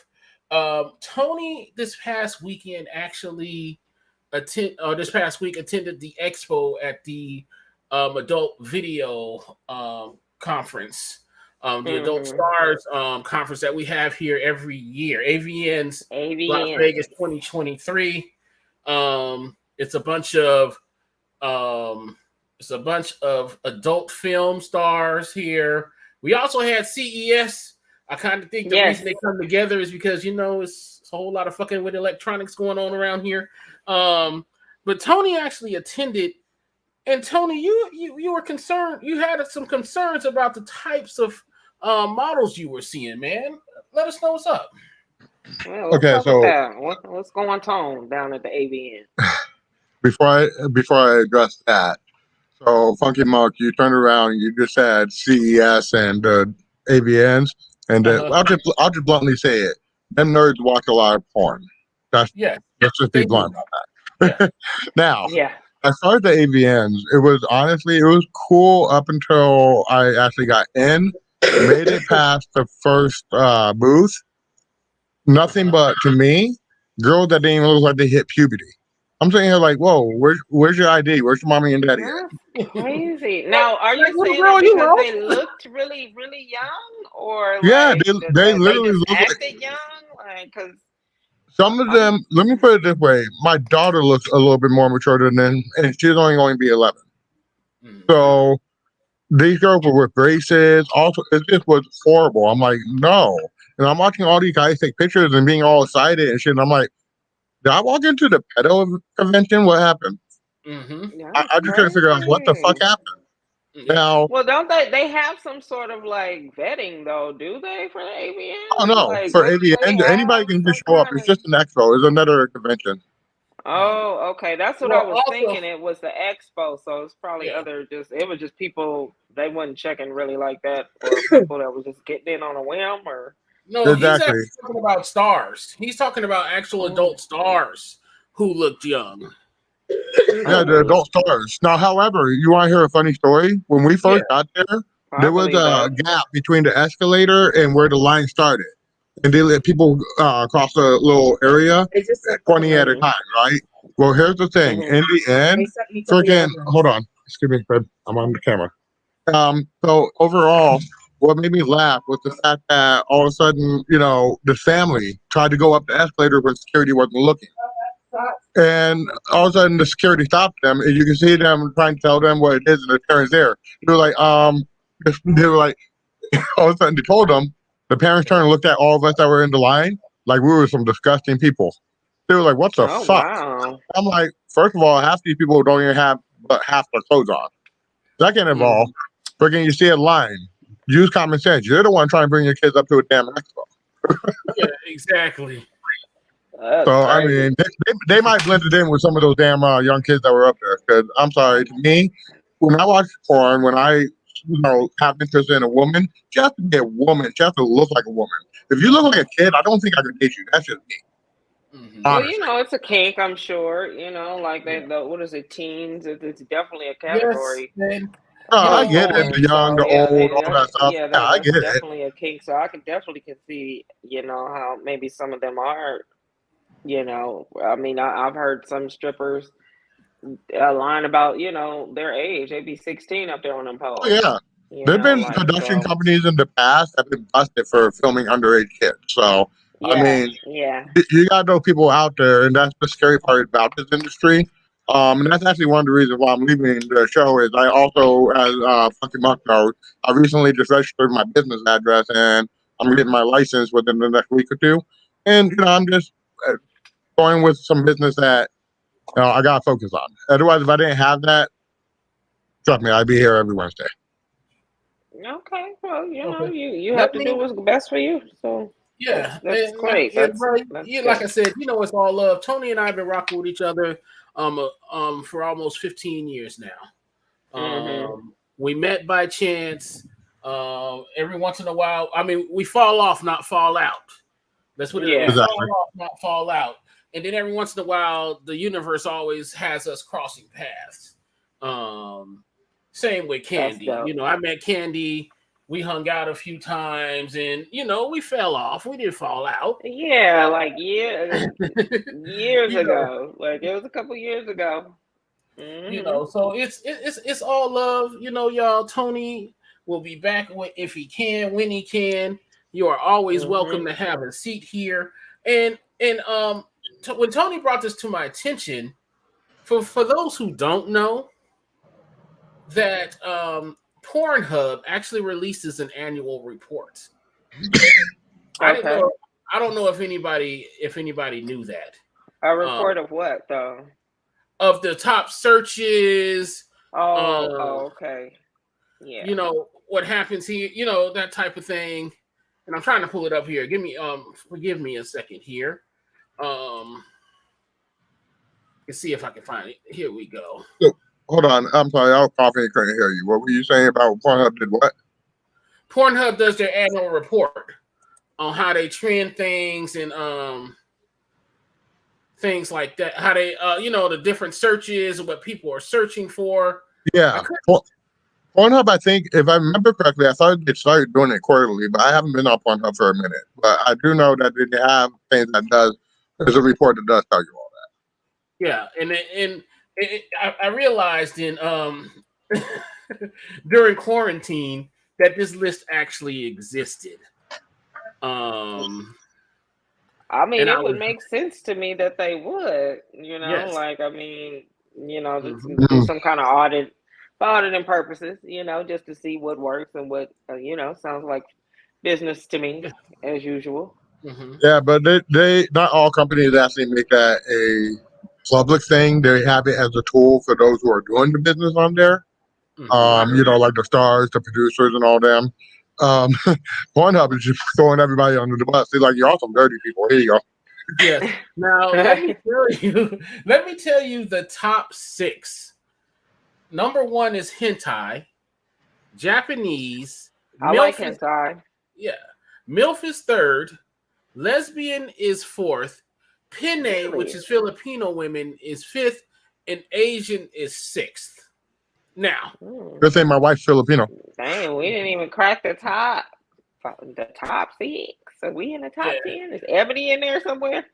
Tony this past weekend actually this past week attended the expo at the adult video conference, the Adult Mhm. Stars conference that we have here every year, AVN's Las Vegas AVNs. 2023. It's a bunch of um, adult film stars here. We also had CES. I kind of think the Yes. reason they come together is because it's a whole lot of fucking with electronics going on around here. But Tony actually attended, and Tony, you were concerned. You had some concerns about the types of models you were seeing. Man, let us know what's up. Well, what's Okay, up with so that? What's going on down at the AVN? before I address that, so Funky Monk, you turned around, you just had CES and AVNs, and Uh-huh. I'll just bluntly say it. Them nerds watch a lot of porn. That's Yeah, let's just be they blunt do. about Yeah. that. Now, Yeah. as far as the AVNs, it was cool up until I actually got in, made it past the first booth. Nothing but to me, girls that didn't even look like they hit puberty. I'm sitting here like, whoa, where's your ID? Where's your mommy and daddy at? That's crazy. Now, are you Like, little saying girl, that you because know. they looked really, really young, or Yeah, like they they literally just look like acted young? Like, cause some of I'm them. Let me put it this way: my daughter looks a little bit more mature than them, and she's only going to be 11. So these girls were with braces. Also, it just was horrible. I'm like, no. And I'm watching all these guys take pictures and being all excited and shit. And I'm like, did I walk into the pedo convention? What happened? that's I just couldn't figure out what the fuck crazy. happened. Yeah. Now, Well, don't they have some sort of like vetting though? Do they for the oh AVN? no, Like, for don't they AVN, anybody have can some just show up. kind It's of? just an expo. It's another convention. Oh, okay. That's what I Well, was also, thinking. It was the expo, so it's probably yeah. other. Just it was just people they wasn't checking really like that, or people that was just getting in on a whim, or. No, he's Exactly. actually talking about stars. He's talking about actual Oh, adult stars who looked young. Yeah, the oh, adult stars. Now, however, you want to hear a funny story? When we Yeah. first got I there was believe a that. gap between the escalator and where the line started. And they let people across a little area, pointing at a Mhm. time, right? Well, here's the thing. Mhm. In the end, freaking, hold on. Excuse me, Fred. I'm on the camera. So overall, what made me laugh was the fact that all of a sudden, the family tried to go up the escalator when security wasn't looking. And all of a sudden, the security stopped them, and you can see them trying to tell them what it is, and the parents there. They were like, they were like, all of a sudden, they told them. The parents turned and looked at all of us that were in the line, like we were some disgusting people. They were like, "What the Oh fuck?" wow. I'm like, first of all, half these people don't even have but half their clothes on. Second of all, Mhm. freaking, you see a line. Use common sense. You're the one trying to bring your kids up to a damn expo. Yeah, exactly. That's So I crazy. mean, they might blend it in with some of those damn young kids that were up there. Because I'm sorry, to me, when I watch porn, when I have interest in a woman, she has to be a woman. She has to look like a woman. If you look like a kid, I don't think I could date you. That's just me, Well, honestly. it's a kink, I'm sure. Like Yeah. what is it, teens? It's definitely a Yes, category and No, you I know, get it. porn. The young, So the yeah, old, all that stuff. Yeah, I that's get it. definitely a kink. So I can see, how maybe some of them are, I mean, I've heard some strippers lying about, their age. They be 16 up there on them Oh poles. yeah. There've been Like production so. companies in the past that have been busted for filming underage kids. So I Yeah, mean, yeah. you got those people out there, and that's the scary part about this industry. And that's actually one of the reasons why I'm leaving the show. Is I also, as Funky Monk knows, I recently just registered my business address, and I'm getting my license within the next week or two. And I'm just going with some business that I got to focus on. Otherwise, if I didn't have that, trust me, I'd be here every Wednesday. Okay. Well, okay. you have Let to do me, what's best for you. So yeah, that's and great. yeah, That's bro, that's yeah, like good. I said, it's all love. Tony and I have been rocking with each other, for almost 15 years now. Mhm. We met by chance. Every once in a while, I mean, we fall off, not fall out. That's what it is. We Yeah. Exactly. fall off, not fall out. And then every once in a while, the universe always has us crossing paths. Um, Same with That's Candy. dope. I met Candy. We hung out a few times, and we fell off. We didn't fall out. Yeah, like years you know, ago. Like it was a couple years ago. Mhm. So it's all love. Y'all. Tony will be back if he can, when he can. You are always welcome Mhm. to have a seat here. And when Tony brought this to my attention, for those who don't know, that Pornhub actually releases an annual report. I didn't Okay. know. I don't know if anybody knew that. A Um, report of what though? of the top searches, Oh, um, okay. Yeah. what happens here, that type of thing. And I'm trying to pull it up here. Forgive me a second here. Um, let's see if I can find it. Here we go. So, hold on. I'm sorry. I was coughing and couldn't hear you. What were you saying about Pornhub did what? Pornhub does their annual report on how they trend things, and things like that. How they, the different searches and what people are searching for. Yeah. Pornhub, I think, if I remember correctly, I thought they started doing it quarterly, but I haven't been on Pornhub for a minute. But I do know that they have things that does. There's a report that does tell you all Yeah, I realized in during quarantine that this list actually existed. I mean, it would was, make sense to me that they would, yes. like, I mean, Mm-hmm. do some kind of audit for auditing purposes, just to see what works and what, sounds like business to me as usual. Mm-hmm. Yeah, but they not all companies actually make that a public thing. They have it as a tool for those who are doing the business on there. Mm-hmm. Like the stars, the producers, and all them. Um, Pornhub is just throwing everybody under the bus. They're like, y'all some dirty people. Here you go. Yes. Now let me tell you the top 6. Number 1 is hentai, Japanese. I like hentai. Yeah. MILF is 3rd. Lesbian is 4th. Penne, Really? which is Filipino women, is 5th, and Asian is 6th. Now, Good thing my wife's Filipino. Dang, we didn't even crack the top 6. So we in the top 10. Is Ebony in there somewhere?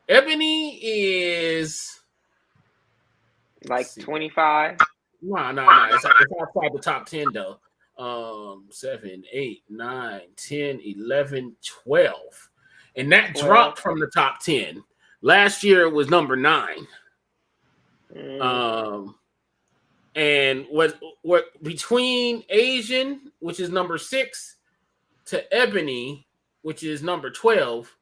Ebony is like 25. No. It's outside the top 10 though. 7, 8, 9, 10, 11, 12. And that 12. dropped from the top 10. Last year it was number 9. And what between Asian, which is number 6, to Ebony, which is number 12,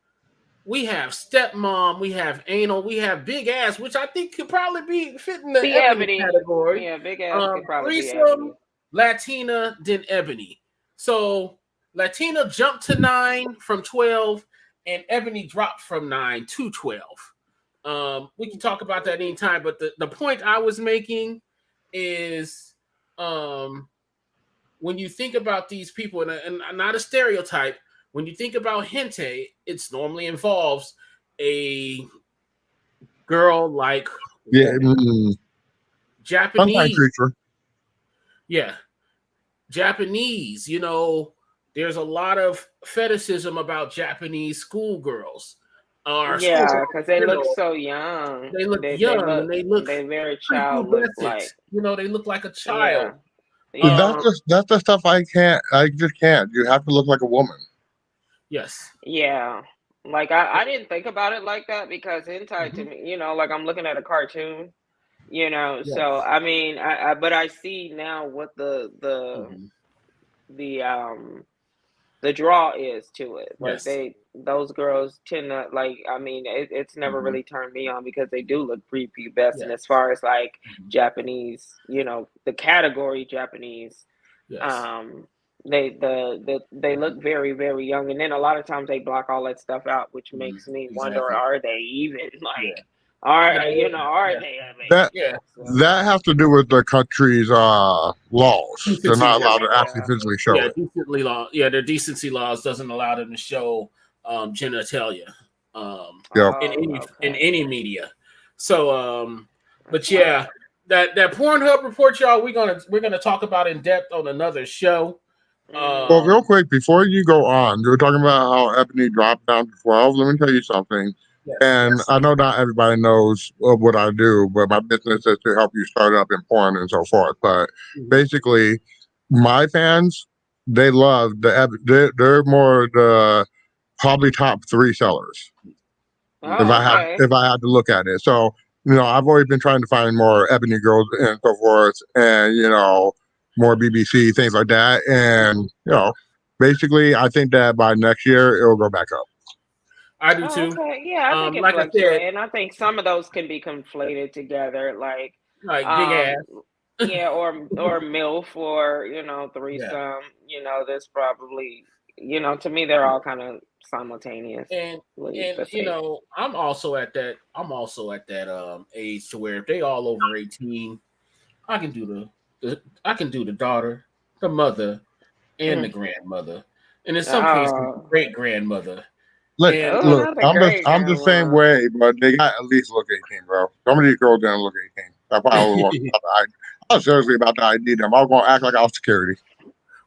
we have stepmom, we have anal, we have big ass, which I think could probably be fitting the Ebony category. Yeah, big ass could probably be Ebony. Latina, then Ebony. So Latina jumped to 9 from 12, and Ebony dropped from 9 to 12. We can talk about that anytime, but the point I was making is when you think about these people, and not a stereotype, when you think about hentai, it normally involves a girl like Japanese. Yeah. Japanese, there's a lot of fetishism about Japanese schoolgirls. Because they look so young. They look young, they're very childlike. They look like a child. Yeah. That's the stuff I just can't. You have to look like a woman. Yes. Yeah. Like I didn't think about it like that because hentai to me, like I'm looking at a cartoon, yes. So I mean, but I see now what the draw is to it. Like those girls tend to like. I mean, it's never really turned me on because they do look prepubescent as far as like Japanese. The category Japanese. They look very, very young, and then a lot of times they block all that stuff out, which makes me wonder: are they even like? Are they? That has to do with the country's laws. They're not allowed to actually physically show it. Their decency laws doesn't allow them to show genitalia in any media. So, but yeah, that Pornhub report, y'all, we're gonna talk about in depth on another show. Well, real quick before you go on, you were talking about how Ebony dropped down to 12. Let me tell you something. I know not everybody knows what I do, but my business is to help you start up in porn and so forth. But basically, my fans, they love they're more the probably top 3 sellers. If I had to look at it, so I've always been trying to find more Ebony girls and so forth, and more BBC things like that, and basically, I think that by next year it'll go back up. I do too. Okay. Yeah, I think it fluctuates, and I think some of those can be conflated together, like big ass. Yeah, or MILF, or threesome. There's probably to me they're all kind of simultaneous. And I'm also at that age to where if they all over 18, I can do the daughter, the mother, and the grandmother, and in some cases, great grandmother. Look, And Oh, look, not the great I'm the same grandma. way, but they got at least look 18, bro. Some of these girls didn't look 18. That's why I was about the ID. I was seriously about to ID them. I was gonna act like I was security.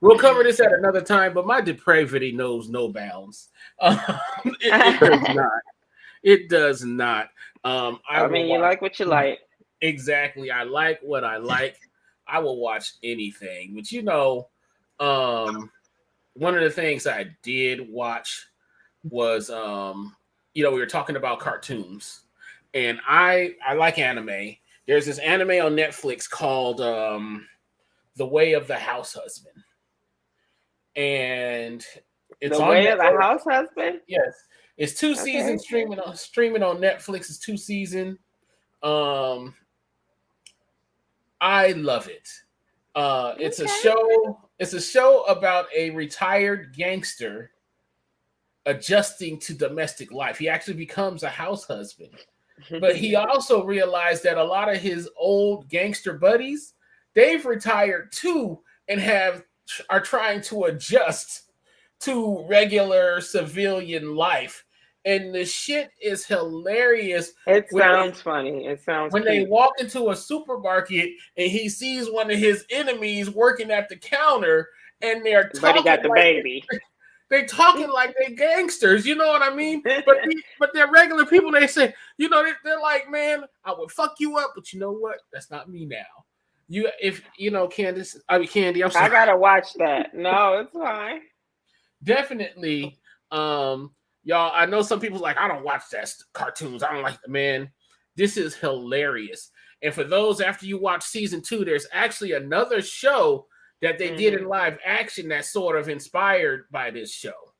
we'll cover this at another time, but my depravity knows no bounds. It does not. It does not. I I will mean, you watch like what you like. exactly. I like what I like. I will watch anything. But one of the things I did watch was we were talking about cartoons. And I like anime. There's this anime on Netflix called The Way of the House Husband. And it's The on way of the Netflix. house husband. Yes. It's two Okay. seasons streaming on Netflix. It's 2 seasons. Um I love it. It's a Okay. show about a retired gangster adjusting to domestic life. He actually becomes a house husband. But he also realized that a lot of his old gangster buddies, they've retired too and are trying to adjust to regular civilian life. And the shit is hilarious It when sounds funny. It sounds they cute. walk into a supermarket and he sees one of his enemies working at the counter and they're But he got talking the like baby. they talking like they gangsters, you know what I mean? But they're regular people. They say, they're like, man, I would fuck you up, but you know what? That's not me now. Candy, I'm I sorry. gotta watch that. No, it's fine. Definitely, y'all. I know some people's like, I don't watch that cartoons. I don't like the man. This is hilarious. And for those after you watch season 2, there's actually another show that they did in live action that's sort of inspired by this show,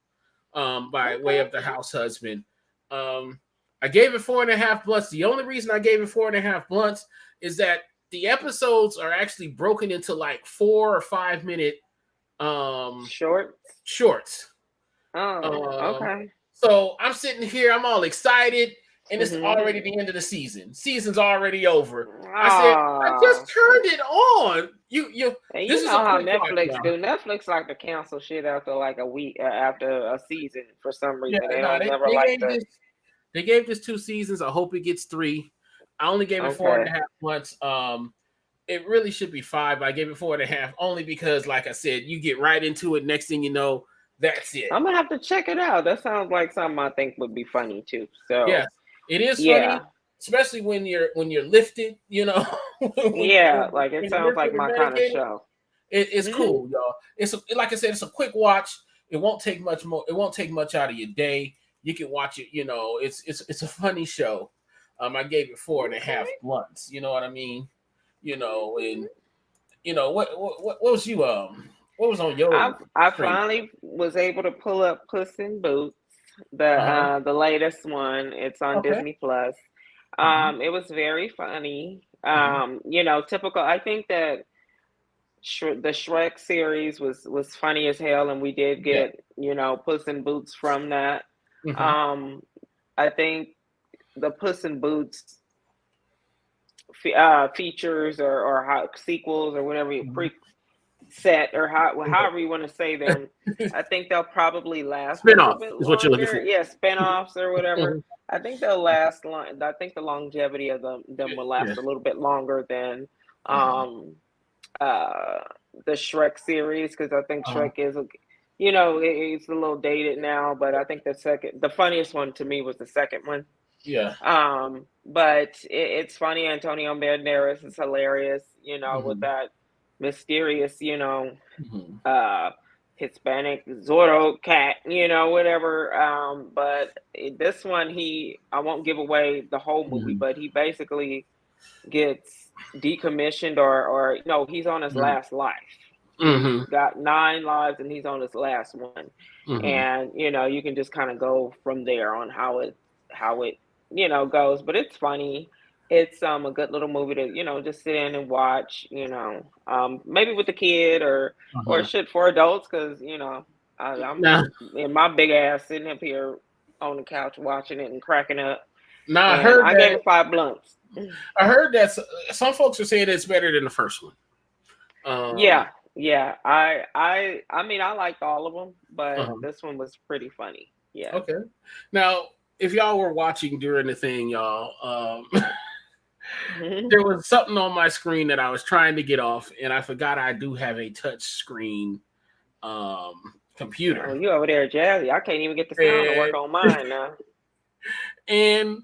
by way of the house husband. I gave it 4.5 blunts. The only reason I gave it 4.5 blunts is that the episodes are actually broken into like 4 or 5 minute shorts. Okay. So I'm sitting here, I'm all excited, and it's already the end of the season. Season's already over. I said, I just turned it on. And This you is know a how quick watch, Netflix y'all. do. Netflix like to cancel shit after like a week, after a season for some reason. Yeah, They no, don't never like to. they gave this 2 seasons. I hope it gets 3. I only gave it 4.5 months. It really should be 5, but I gave it 4.5 only because, like I said, you get right into it. Next thing you know, that's it. I'm gonna have to check it out. That sounds like something I think would be funny too. So yes, it is funny, especially when you're lifted. Like it when you're sounds like lifted and my kind of medicated. show. It's cool, y'all. Like I said, it's a quick watch. It won't take much more. It won't take much out of your day. You can watch it. It's a funny show. I gave it 4.5 blunts. You know what I mean? And what was you what was on your I stream? finally was able to pull up Puss in Boots, the latest one. It's on Disney Plus. It was very funny. Typical. I think that the Shrek series was funny as hell, and we did get Puss in Boots from that. I think the Puss in Boots features or sequels or whatever you preset or however you want to say them, I think they'll probably last a little bit longer. Is what you're looking for. Yeah, spinoffs or whatever. I think they'll last long. I think the longevity of them will last a little bit longer than the Shrek series, because I think Shrek is it's a little dated now, but I think the funniest one to me was the second one. Yeah. But it's funny. Antonio Banderas is hilarious, with that mysterious, Hispanic Zorro cat, whatever. But this one, I won't give away the whole movie, but he basically gets decommissioned or he's on his last life. He's got 9 lives and he's on his last one. And, you can just kind of go from there on how it goes, but it's funny. It's a good little movie to just sit in and watch, maybe with the kid or shit for adults, because I'm in my big ass sitting up here on the couch watching it and cracking up. Now I gave it 5 blunts. I heard that some folks are saying it's better than the first one. Yeah. I mean, I liked all of them, but this one was pretty funny. Yeah. Okay. Now, if y'all were watching during the thing, y'all, there was something on my screen that I was trying to get off, and I forgot I do have a touch screen computer. Oh, you over there, Jazzy. I can't even get the sound to work on mine now. And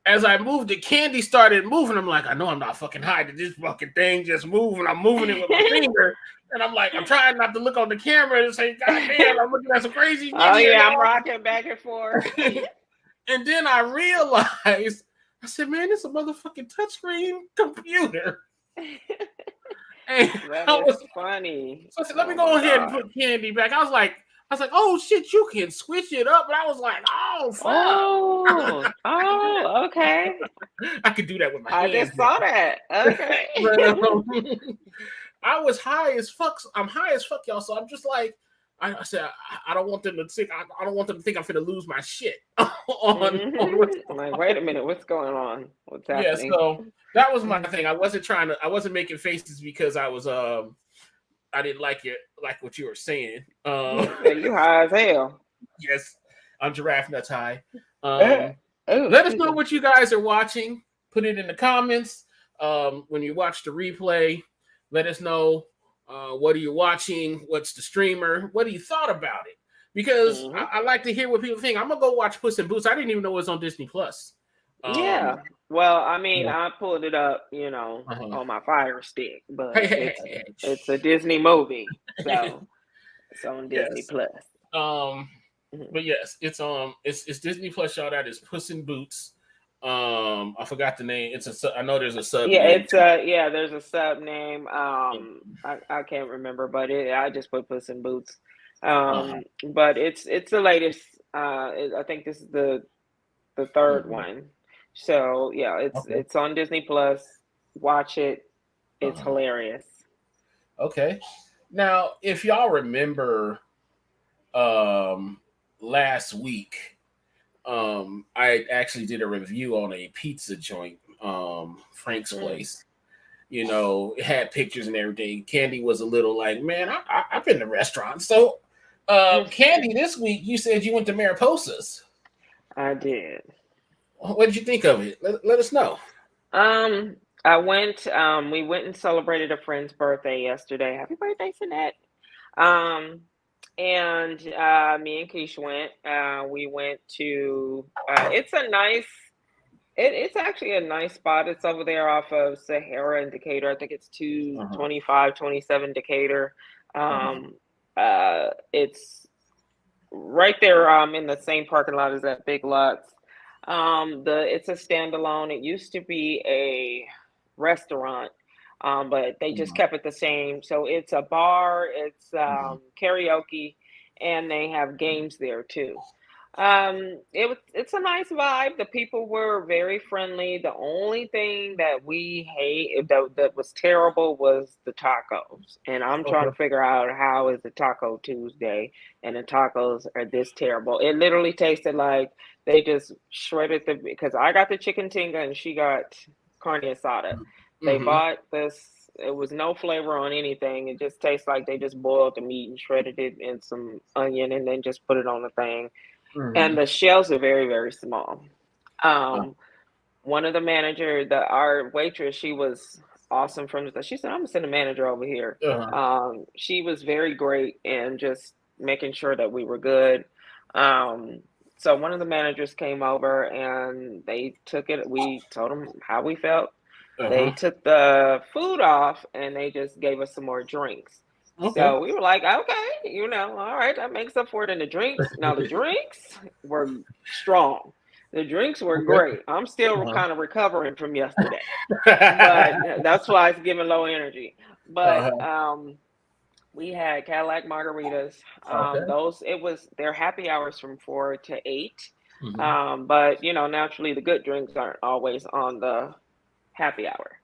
as I moved it, Candy started moving. I'm like, I know I'm not fucking high. Did this fucking thing just move? And I'm moving it with my finger. And I'm like, I'm trying not to look on the camera and say, God damn, I'm looking at some crazy shit. Oh, yeah, I'm rocking back and forth. And then I realized, I said, man, this is a motherfucking touchscreen computer. And That was funny. So I said, let me go ahead and put Candy back. I was like, oh shit, you can switch it up. And I was like, oh fuck. Oh, okay. I could do that with my hands. I just saw that. Okay. I was high as fuck. I'm high as fuck, y'all. So I'm just like, I said, I don't want them to think. I don't want them to think I'm finna lose my shit. I'm like, wait a minute, what's going on? What's happening? Yeah, so that was my thing. I wasn't making faces because I was I didn't like what you were saying. You high as hell. Yes, I'm giraffe nuts high. Let us know what you guys are watching. Put it in the comments. When you watch the replay, let us know what are you watching? What's the streamer? What do you thought about it? Because I like to hear what people think. I'm gonna go watch Puss in Boots. I didn't even know it was on Disney Plus. Yeah. Well, I mean, I pulled it up, on my Fire Stick, but it's a Disney movie, so it's on Disney Plus. But yes, it's Disney Plus. Y'all, that is Puss in Boots. I forgot the name. I know there's a sub. Yeah, there's a sub name. I can't remember, but I just put Puss in Boots. But it's the latest. I think this is the third one. So yeah, it's on Disney Plus. Watch it. It's hilarious. Okay. Now, if y'all remember, last week, I actually did a review on a pizza joint, Frank's Place. It had pictures and everything. Candy was a little like, man, I've been to restaurants. So, Candy, this week you said you went to Mariposa's. I did. What did you think of it? Let us know. I went. We went and celebrated a friend's birthday yesterday. Happy birthday, Sinette. And me and Keish went. We went to. It's a nice. It's actually a nice spot. It's over there off of Sahara and Decatur. I think it's 225, 27 Decatur. It's right there in the same parking lot as that Big Lots. It's a standalone. It used to be a restaurant, but they just kept it the same. So it's a bar, it's karaoke, and they have games there too. It's a nice vibe. The people were very friendly. The only thing that we hate that was terrible was the tacos. And I'm trying to figure out how is the Taco Tuesday and the tacos are this terrible. It literally tasted like they just shredded because I got the chicken tinga and she got carne asada. They bought this. It was no flavor on anything. It just tastes like they just boiled the meat and shredded it in some onion and then just put it on the thing. And the shells are very, very small. One of the manager, our waitress, she was awesome she said, I'm gonna send a manager over here. She was very great and just making sure that we were good. So one of the managers came over and they took it. We told them how we felt. They took the food off and they just gave us some more drinks. So we were like, okay, all right, that makes up for it in the drinks. Now the drinks were strong. The drinks were great. I'm still kind of recovering from yesterday, but that's why it's giving low energy. But we had Cadillac margaritas. Their happy hours from 4 to 8. But naturally the good drinks aren't always on the happy hour.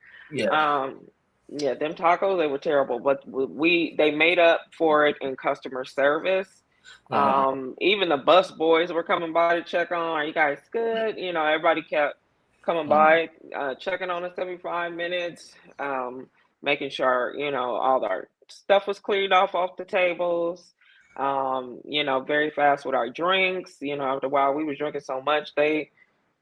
Yeah, them tacos, they were terrible, but they made up for it in customer service. Even the bus boys were coming by to check on, are you guys good? Everybody kept coming by, checking on us every 5 minutes, making sure, all our stuff was cleaned off the tables. You know, very fast with our drinks. You know, after a while we was drinking so much, they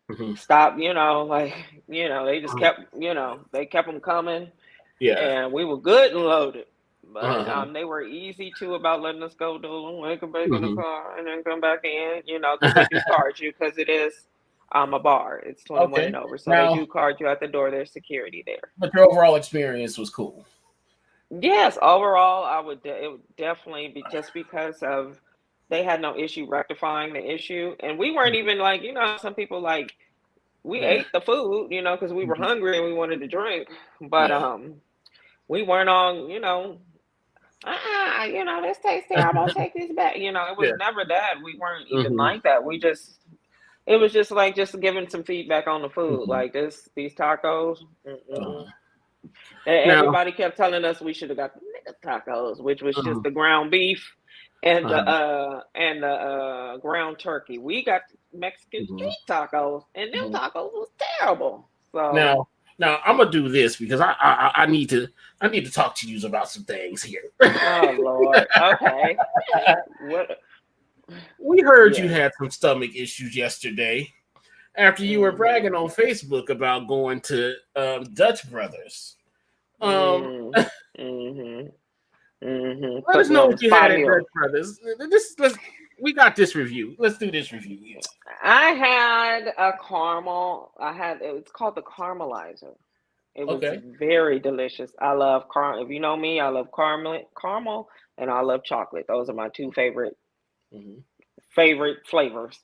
Mhm. stopped, you know, like, you know, they just Uh-huh. kept, you know, they kept them coming, Yeah. and we were good and loaded. But Uh-huh. they were easy too about letting us go do them, we come back in the Mhm. car and then come back in, you know, because they do card you because it is a bar. It's 21 Okay. and over. So they Now, do card you at the door. There's security there. but your overall experience was cool. Yes, overall, it would definitely be just because of they had no issue rectifying the issue. And we weren't even like, you know, some people like we Yeah. ate the food, you know, because we were Mhm. hungry and we wanted to drink. But Yeah. we weren't on, you know, you know, this tasty, I'm gonna take this back. You know, it was Yeah. never that. We weren't even Mhm. like that. We just it was just like just giving some feedback on the food. Mhm. Like these tacos. Uh-huh. Now, Everybody kept telling us we should have got the nigga tacos, which was just uh-huh. the ground beef and Uh-huh. the ground turkey. We got Mexican Mhm. street tacos, and them Mhm. tacos was terrible. So, Now, now I'm gonna do this because I need to talk to you about some things here. oh Lord, okay, what? We heard you Yes. had some stomach issues yesterday after you were Mm-hmm. bragging on Facebook about going to Dutch Brothers. Um, Mm, mm-hmm. Mm-hmm. Let Put us me know on the what you had spot at here. Dutch Brothers. We got this review. Let's do this review. Yeah. I had a caramel. It's called the caramelizer. It was Okay. very delicious. I love if you know me, I love caramel, and I love chocolate. Those are my two Mhm. favorite flavors.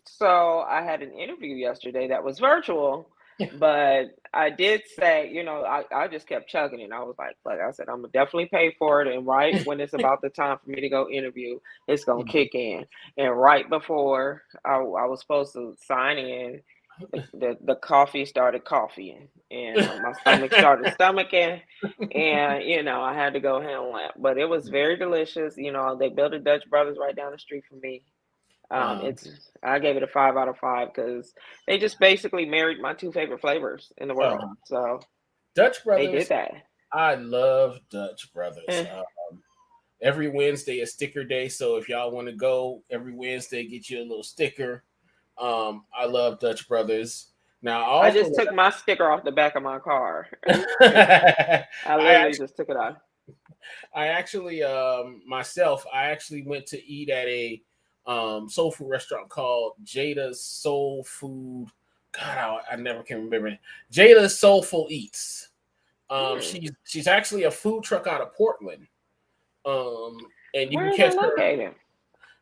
So I had an interview yesterday that was virtual, but I did say, you know, I just kept chugging it. I was like I said, I'm gonna definitely pay for it. And right when it's about the time for me to go interview, it's gonna kick in. And right before I was supposed to sign in, the coffee started coughing, and my stomach started stomaching, and you know I had to go handle it. But it was very delicious. You know, they built a Dutch Brothers right down the street from me. uh, It's I gave it a 5 out of 5 because they just basically married my two favorite flavors in the world. uh, So Dutch they did Brothers. that. I love Dutch Brothers. Eh. Every Wednesday is sticker day, so if y'all want to go every Wednesday, get you a little sticker. I love Dutch Brothers. Now, I I also just took my sticker off the back of my car. I I literally actually, just took it off. I actually myself, I actually went to eat at a soul food restaurant called Jada's Soul Food. God, I never can remember it. Jada's Soulful Eats. Hmm. She's actually a food truck out of Portland. And you Where can is it catch her. located?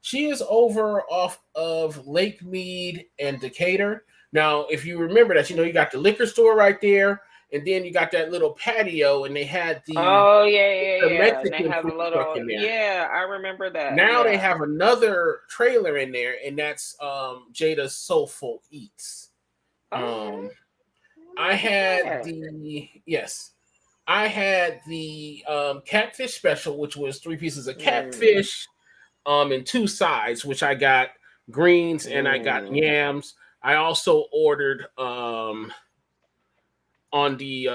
She is over off of Lake Mead and Decatur. Now, if you remember that, you know, you got the liquor store right there, and then you got that little patio, and they had Oh yeah. the And they Mexican have a food truck little in there. yeah, I remember that. Now they Yeah. have another trailer in there, and that's Jada's Soulful Eats. Okay. Um, I'm I gonna have to try had that. the yes, I had the catfish special, which was 3 pieces of Mm, catfish, and 2 sides, which I got greens and I got mm, yams. I also ordered on the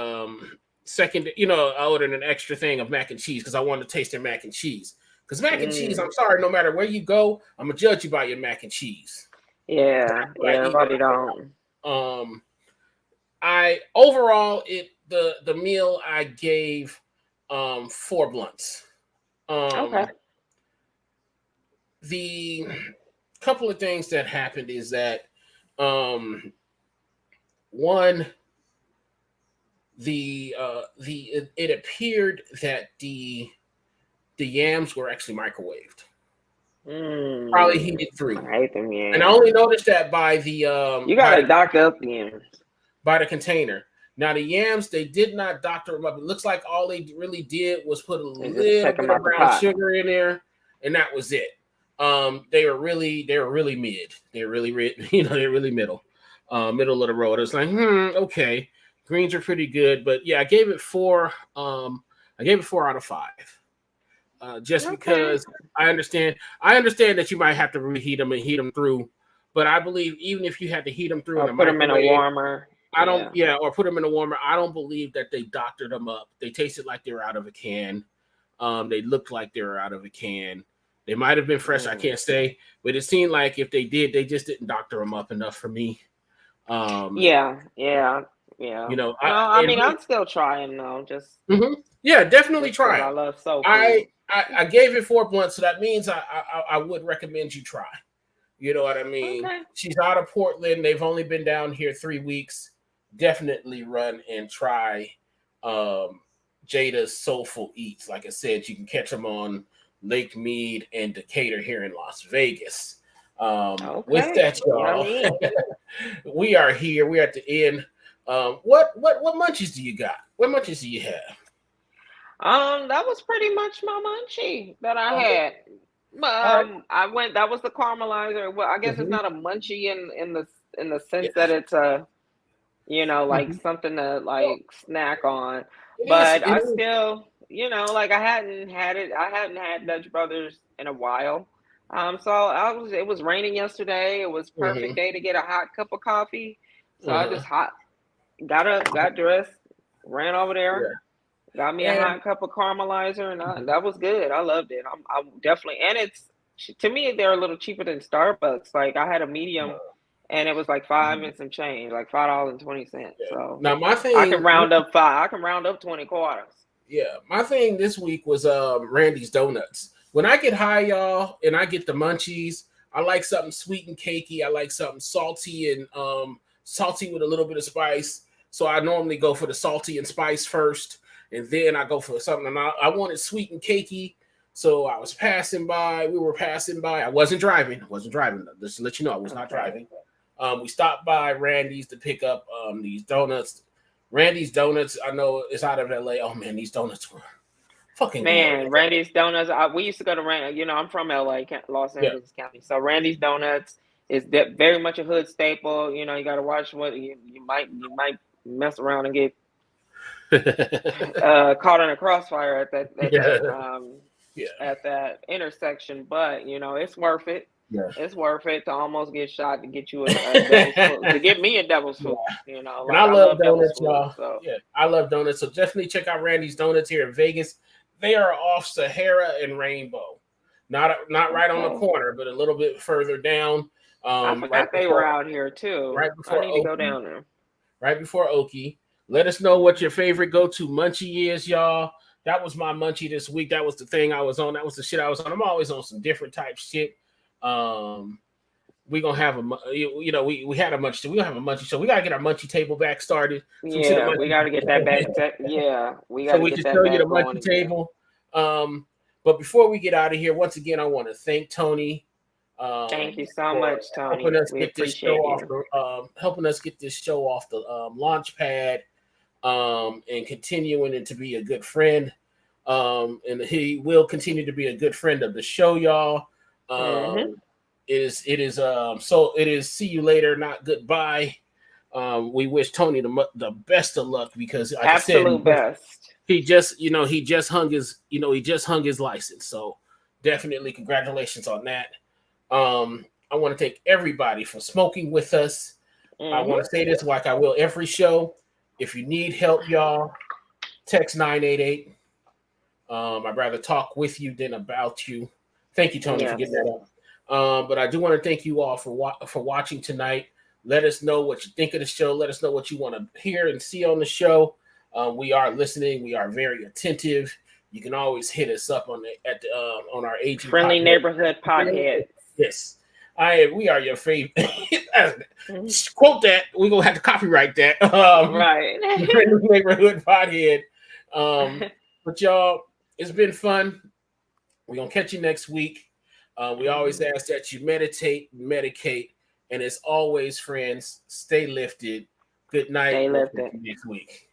second, you know, I ordered an extra thing of mac and cheese because I wanted to taste their mac and cheese. Because mac and cheese, I'm mm. sorry, no matter where you go, I'm gonna judge you by your mac and cheese. Yeah, What I yeah, eat when everybody don't. I overall the meal I gave 4 blunts. Okay. Um, the couple of things that happened is that um, one it appeared that the yams were actually microwaved, probably heated through, I hate them and I only yams. noticed that You gotta doctor up the yams. by the container. Now the yams, they did not doctor them up. It looks like all they really did was put a And just little take bit them of out the brown pot. sugar in there, and that was it. They were really mid. They're really you know, they're really middle of the road. It was like, okay, greens are pretty good, but yeah, I gave it 4. I gave it 4 out of 5. Just Okay. because I understand that you might have to reheat them and heat them through, but I believe even if you had to heat them through in Or a put them in a microwave, warmer. I don't, Yeah. yeah, or put them in a warmer. I don't believe that they doctored them up. They tasted like they were out of a can. They looked like they were out of a can. They might have been fresh. I can't say, but it seemed like if they did, they just didn't doctor them up enough for me. Yeah. You know, I mean, I'm still trying though. Just yeah, definitely try. I love soul food. I gave it 4 months, so that means I would recommend you try. You know what I mean? Okay. She's out of Portland. They've only been down here 3 weeks. Definitely run and try Jada's Soulful Eats. Like I said, you can catch them on Lake Mead and Decatur here in Las Vegas. With that, y'all, we are here. We're at the end. What munchies do you got? What munchies do you have? That was pretty much my munchie that I had. I went. That was the caramelizer. Well, I guess it's not a munchie in the sense that it's a, like something to like snack on. But I still, like I hadn't had Dutch Brothers in a while. So it was raining yesterday. It was perfect day to get a hot cup of coffee. So I just got up, got dressed, ran over there, got me a hot cup of caramelizer, and that was good. I loved it. I'm definitely, and it's, to me, they're a little cheaper than Starbucks. Like I had a medium, and it was like $5 and some change, like $5.20. So now my thing, I can round up 5. I can round up 20 quarters. Yeah, my thing this week was Randy's Donuts. When I get high, y'all, and I get the munchies, I like something sweet and cakey. I like something salty and salty with a little bit of spice. So I normally go for the salty and spice first, and then I go for something. And I wanted sweet and cakey, so I was passing by. We were passing by. I wasn't driving. Just to let you know, I was not driving. We stopped by Randy's to pick up these donuts. Randy's Donuts, I know it's out of LA. Oh man, these donuts were fucking good. Randy's Donuts. We used to go to I'm from LA, Los Angeles County. So Randy's Donuts is very much a hood staple. You got to watch what you might mess around and get caught in a crossfire at that intersection. But it's worth it. Yeah. It's worth it to almost get shot to get you a devil's food, to get me a devil's food. And I love donuts, y'all. So. Yeah, I love donuts. So definitely check out Randy's Donuts here in Vegas. They are off Sahara and Rainbow, not right on the corner, but a little bit further down. I forgot they were out here too. Right before I need to go down there. Right before Oki. Let us know what your favorite go-to munchie is, y'all. That was my munchie this week. That was the thing I was on. That was the shit I was on. I'm always on some different type shit. We're gonna have we had a munchie. We don't have a munchie, so we gotta get our munchie table back started. So we gotta get that back. We gotta we can show you the munchie table. But before we get out of here, once again, I want to thank Tony. Thank you so much, Tony. Helping us get this show off the launch pad, and continuing to be a good friend. And he will continue to be a good friend of the show, y'all. It is see you later, not goodbye. We wish Tony the best of luck, because like absolute best. He just hung his license. So definitely congratulations on that. I want to thank everybody for smoking with us. I want to say this like I will every show. If you need help, y'all, text 988. I'd rather talk with you than about you. Thank you, Tony, for getting that up. But I do want to thank you all for watching tonight. Let us know what you think of the show. Let us know what you want to hear and see on the show. We are listening. We are very attentive. You can always hit us up on our agent friendly neighborhood Potheads. Yes, we are your favorite. Quote that. We're gonna have to copyright that. Right. Friendly neighborhood Pothead. But y'all, it's been fun. We're gonna catch you next week. We always ask that you meditate, medicate, and as always, friends, stay lifted. Good night. Stay lifted. Next week.